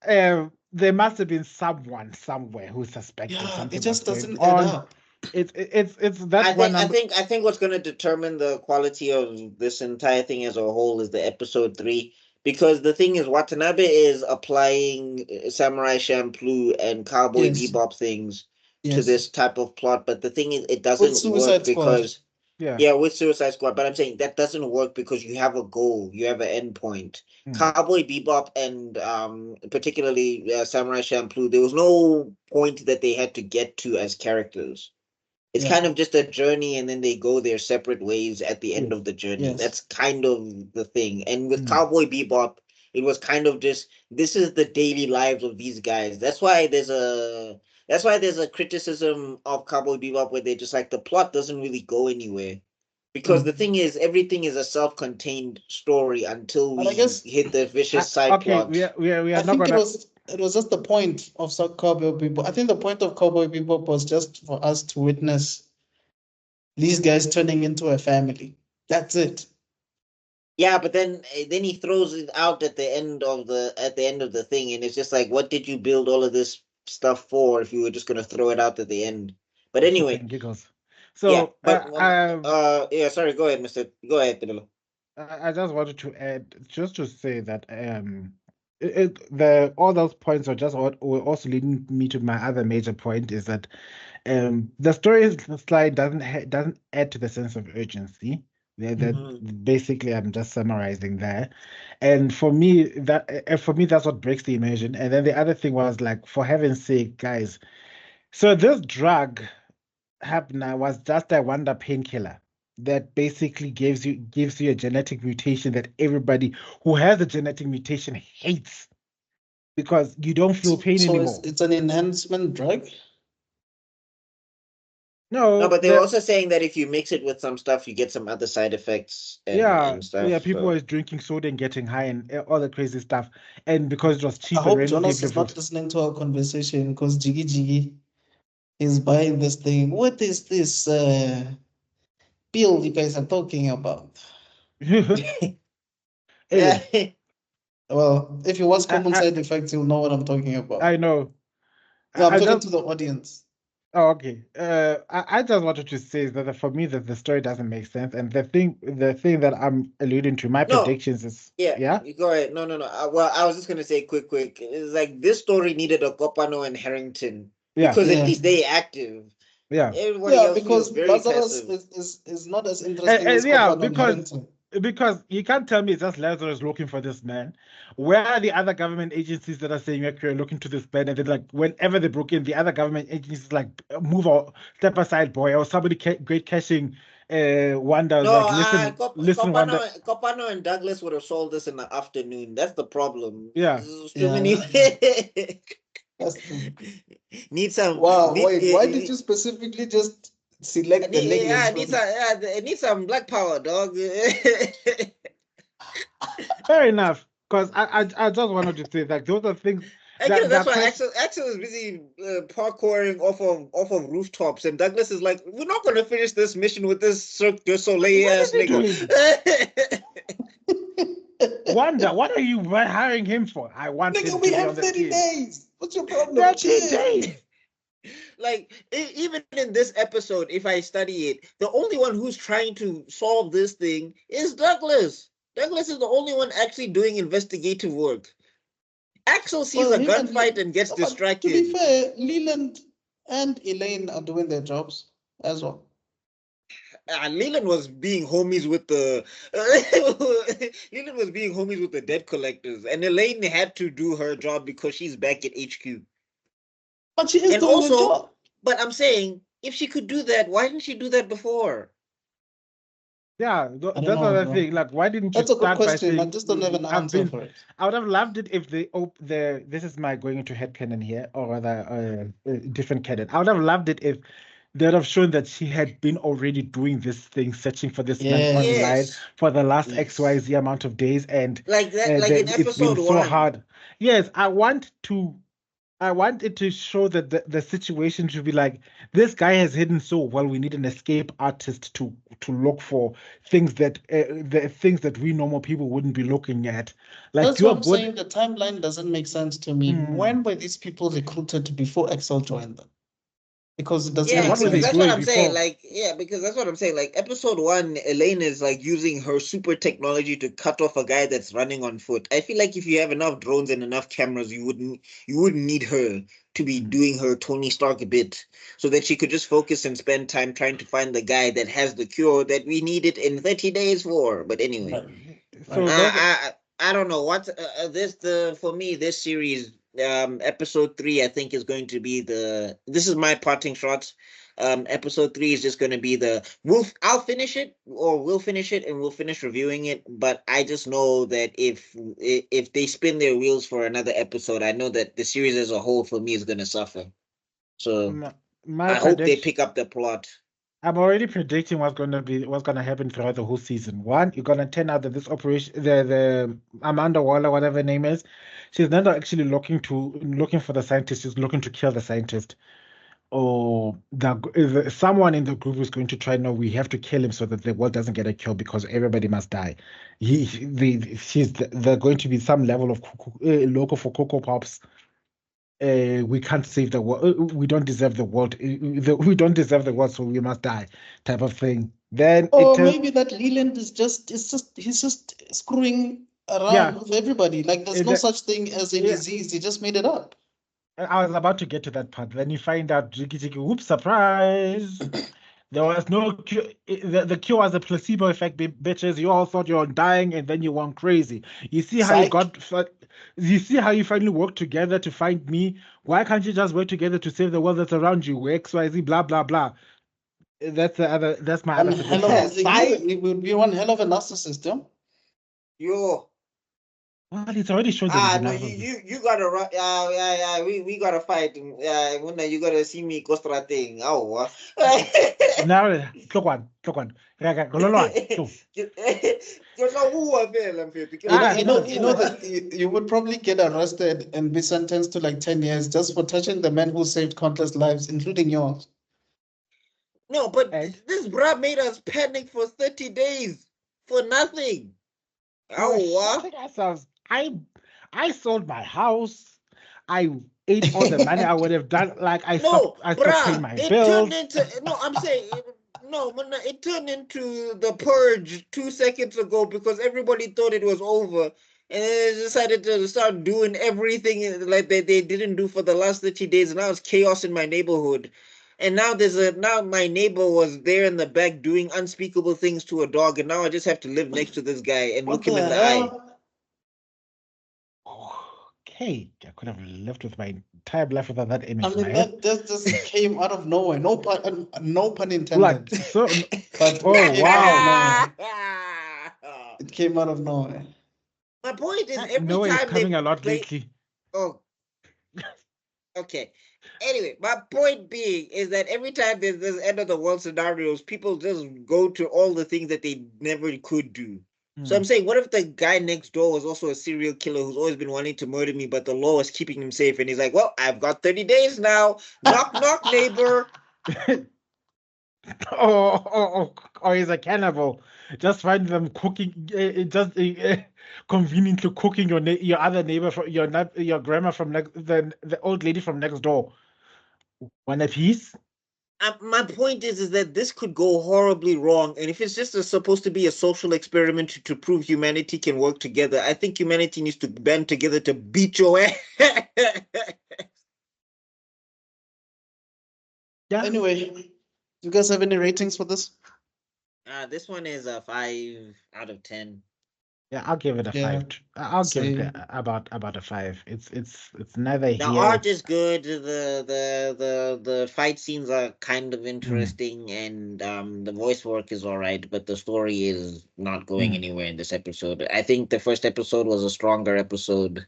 there must have been someone somewhere who suspected something. It just doesn't add up. It's that one. I think what's going to determine the quality of this entire thing as a whole is the episode 3, because the thing is Watanabe is applying Samurai Champloo and Cowboy Bebop things to this type of plot, but the thing is it doesn't work because with Suicide Squad, but I'm saying that doesn't work because you have a goal, you have an end point. Cowboy Bebop and particularly Samurai Champloo, there was no point that they had to get to as characters. It's kind of just a journey, and then they go their separate ways at the end of the journey. That's kind of the thing. And with Cowboy Bebop, it was kind of just, this is the daily lives of these guys. That's why there's a criticism of Cowboy Bebop where they're just like, the plot doesn't really go anywhere. Because the thing is, everything is a self-contained story until we hit the vicious side plot. We are I not think gonna... it was just the point of Cowboy Bebop. I think the point of Cowboy Bebop was just for us to witness these guys turning into a family. That's it. Yeah, but then he throws it out at the end of the thing, and it's just like, what did you build all of this stuff for if you were just gonna throw it out at the end. But Shits anyway, and giggles. yeah. So But yeah. Sorry. Go ahead, Mister. Go ahead, Pedro. I just wanted to add, just to say that all those points are just what were also leading me to my other major point is that the story slide doesn't add to the sense of urgency. Basically, I'm just summarizing there, and for me that's what breaks the immersion. And then the other thing was like, for heaven's sake, guys, so this drug Hapna was just a wonder painkiller that basically gives you a genetic mutation that everybody who has a genetic mutation hates because you don't feel pain So anymore. it's an enhancement drug? No, No, but they were also saying that if you mix it with some stuff, you get some other side effects and stuff. people So. were drinking soda and getting high and all the crazy stuff. And because it was cheap I and hope random Jonas people is not listening to our conversation because Jiggy Jiggy is buying this thing. What is this pill you guys are talking about? Anyway, Well, if you watch Common I- Side Effects, you'll know what I'm talking about. I know. No, I'm I talking just to the audience. Oh, okay. I just wanted to say that for me that the story doesn't make sense, and the thing that I'm alluding to, my No. predictions is Yeah, you go ahead. No. Well, I was just gonna say quick. It's like this story needed a Copano and Harrington because at Yeah. least they active. yeah, Everybody Yeah, else feels because very Lazarus passive. is not as interesting as yeah, Copano and Harrington. because you can't tell me it's just Lazarus looking for this man. Where are the other government agencies that are saying we're looking to this man? And then like whenever they broke in, the other government agencies like move or step aside, boy, or somebody great cashing Wanda No, like listen, Wanda. Copano and Douglas would have solved this in the afternoon. That's the problem. Yeah. There's too Yeah. many. Need some. Wow, wait, why did you specifically just select the negatives? It needs some black power, dog. Fair enough. Because I just wanted to say that those are things Again, that's why that Axel is busy parkouring off of rooftops, and Douglas is like, "We're not going to finish this mission with this Cirque du Soleil ass nigga." Wanda, what are you hiring him for? I want him Nigga, to we be have on the 30 team. days. What's your problem? 30 days. Like, even in this episode, if I study it, the only one who's trying to solve this thing is Douglas. Douglas is the only one actually doing investigative work. Axel sees a gunfight and gets distracted. To be fair, Leland and Elaine are doing their jobs as well. Leland was being homies with the Leland was being homies with the debt collectors, and Elaine had to do her job because she's back at HQ. But she is doing her job. But I'm saying, if she could do that, why didn't she do that before? Yeah, that's another thing. Like, why didn't you That's a good start by question. I saying, just don't have an answer for it. I would have loved it if this is my going into headcanon here, or rather a different canon. I would have loved it if they would have shown that she had been already doing this thing, searching for this man online for the last XYZ amount of days, and like that, like in episode so hard. Yes, I want it to show that the situation should be like, this guy has hidden so well. We need an escape artist to look for things that the things that we normal people wouldn't be looking at. Like, that's what I'm saying. The timeline doesn't make sense to me. When were these people recruited before Excel joined them? Because it doesn't make sense. That's what I'm saying. Like, because that's what I'm saying. Like, episode 1, Elaine is like using her super technology to cut off a guy that's running on foot. I feel like if you have enough drones and enough cameras, you wouldn't need her to be doing her Tony Stark bit, so that she could just focus and spend time trying to find the guy that has the cure that we needed in 30 days for. But anyway, so I don't know what for me, this series, episode 3, I think is going to be this is my parting shot. Episode 3 is just going to be I'll finish it, or we'll finish it, and we'll finish reviewing it. But I just know that if they spin their wheels for another episode, I know that the series as a whole for me is going to suffer. So I hope they pick up the plot. I'm already predicting what's gonna happen throughout the whole season. One, you're gonna turn out that this operation, the Amanda Waller, whatever her name is, she's not actually looking for the scientist. She's looking to kill the scientist, or someone in the group is going to try. No, we have to kill him so that the world doesn't get a kill because everybody must die. They're going to be some level of local for Cocoa Pops. we can't save the world. We don't deserve the world. We don't deserve the world, so we must die, type of thing. Then Or it tells, maybe that Leland is he's just screwing around yeah, with everybody. Like there's no the, such thing as a yeah. disease. He just made it up. I was about to get to that part. Then you find out, jiggy jiggy, whoops, surprise. There was no cure. The cure was a placebo effect, bitches. You all thought you were dying, and then you went crazy. You see how you Psych. you see how you finally work together to find me. Why can't you just work together to save the world that's around you? XYZ, blah blah blah. That's my other One hell suggestion. of he would be one hell of a narcissist, yeah? Yo. Well, it's already shown that he's No, a you gotta run. Yeah. We gotta fight. When you gotta see me Kostra thing. Oh. now, look one. Go on. You're not who I feel. I'm here because You would probably get arrested and be sentenced to like 10 years just for touching the man who saved countless lives, including yours. No, but And? this bruh made us panic for 30 days for nothing. Ourselves. I sold my house. I ate all the money I would have done. Like I stopped paying my bills. Turned into I'm saying it turned into the purge 2 seconds ago because everybody thought it was over. And then they decided to start doing everything like they didn't do for the last 30 days. And now it's chaos in my neighborhood. And now now my neighbor was there in the back doing unspeakable things to a dog. And now I just have to live next to this guy and look him in the eye. Okay, I could have lived with my entire life without that image. I mean, that just came out of nowhere. No pun intended. Like, so, but wow. It came out of nowhere. My point is every no, time it's coming a lot lately. Oh, okay. Anyway, my point being is that every time there's this end of the world scenarios, people just go to all the things that they never could do. So I'm saying, what if the guy next door was also a serial killer who's always been wanting to murder me, but the law is keeping him safe? And he's like, well, I've got 30 days now. Knock, knock, neighbor. Or he's a cannibal. Just find them cooking, conveniently cooking your other neighbor, your grandma from the old lady from next door. One a piece. My point is that this could go horribly wrong, and if it's just supposed to be a social experiment to prove humanity can work together, I think humanity needs to band together to beat your ass. Yeah. Anyway, you guys have any ratings for this? This one is a 5 out of 10. Yeah, I'll give it a 5. I'll give it about a 5. It's neither the here. The art is good. The fight scenes are kind of interesting, and the voice work is all right, but the story is not going anywhere in this episode. I think the first episode was a stronger episode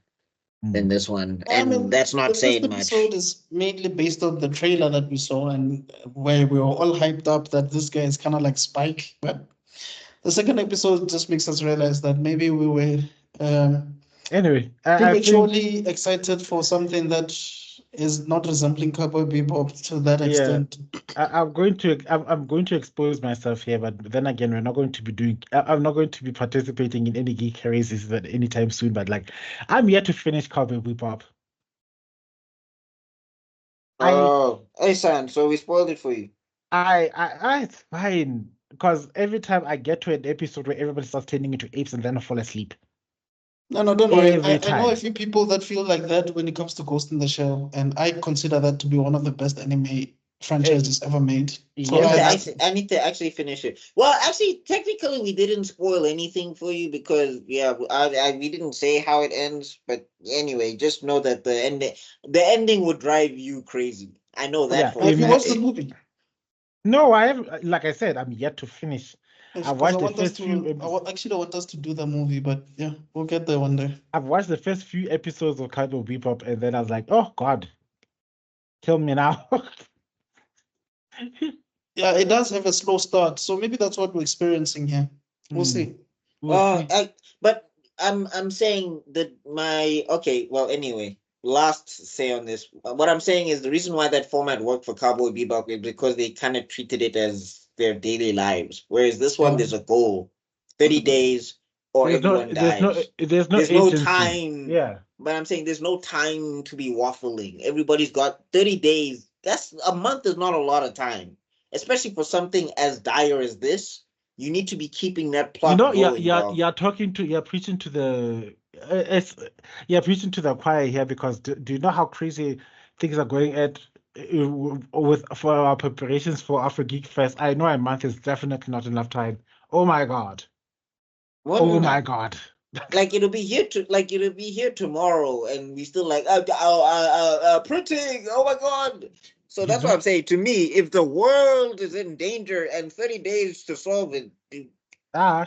than this one, and that's not saying much. The episode is mainly based on the trailer that we saw, and where we were all hyped up that this guy is kind of like Spike, but the second episode just makes us realize that maybe we were anyway prematurely excited for something that is not resembling Cowboy Bebop to that extent. I'm going to expose myself here, but then again, we're not going to be doing. I'm not going to be participating in any geek races anytime soon. But like, I'm yet to finish Cowboy Bebop. Hey, son. So we spoiled it for you. It's fine. Because every time I get to an episode where everybody starts turning into apes and then I fall asleep. No, don't worry. I know a few people that feel like that when it comes to Ghost in the Shell, and I consider that to be one of the best anime franchises ever made. So I need to actually finish it. Well, actually, technically, we didn't spoil anything for you because we didn't say how it ends. But anyway, just know that the ending would drive you crazy. I know that. Have you watched the movie? No, I have. Like I said, I'm yet to finish. I've watched the first few. Actually, I want us to do the movie, but yeah, we'll get there one day. I've watched the first few episodes of Cowboy Bebop, and then I was like, "Oh God, kill me now." Yeah, it does have a slow start, so maybe that's what we're experiencing here. We'll see. But I'm saying that well, anyway. Last say on this, what I'm saying is the reason why that format worked for Cowboy Bebop is because they kind of treated it as their daily lives, whereas this one there's a goal, 30 days or everyone dies. There's no time. Yeah, but I'm saying there's no time to be waffling. Everybody's got 30 days. That's a month is not a lot of time, especially for something as dire as this. You need to be keeping that plot going, bro. You're preaching to the you're preaching to the choir here, because do you know how crazy things are going at with for our preparations for Afro Geek Fest? I know a month is definitely not enough time. Oh my God. What Oh is my that? God. Like it'll be here tomorrow, and we still like printing. Oh my God! So that's what I'm saying. To me, if the world is in danger and 30 days to solve it,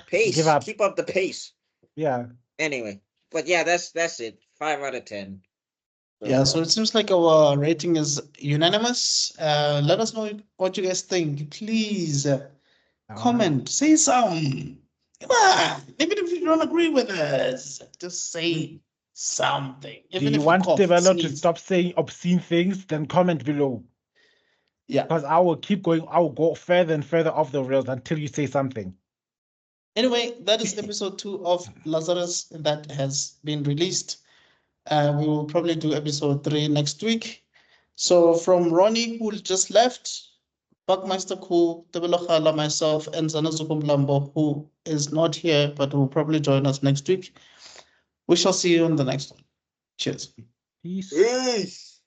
pace, give up. keep up the pace. Yeah. Anyway, but yeah, that's it. 5 out of 10. Yeah, so it seems like our rating is unanimous. Let us know what you guys think. Please comment, say something. Come on, even if you don't agree with us, just say something. Do Even you if want cough, Develop to sneeze. stop saying obscene things? Then comment below. Yeah. Because I will keep going. I will go further and further off the rails until you say something. Anyway, that is episode 2 of Lazarus that has been released. We will probably do episode 3 next week. So from Ronnie, who just left, Buckmaster Ku, Tebelokhala, myself, and Zanazuko Mlambo, who is not here but will probably join us next week. We shall see you on the next one. Cheers. Peace. Peace.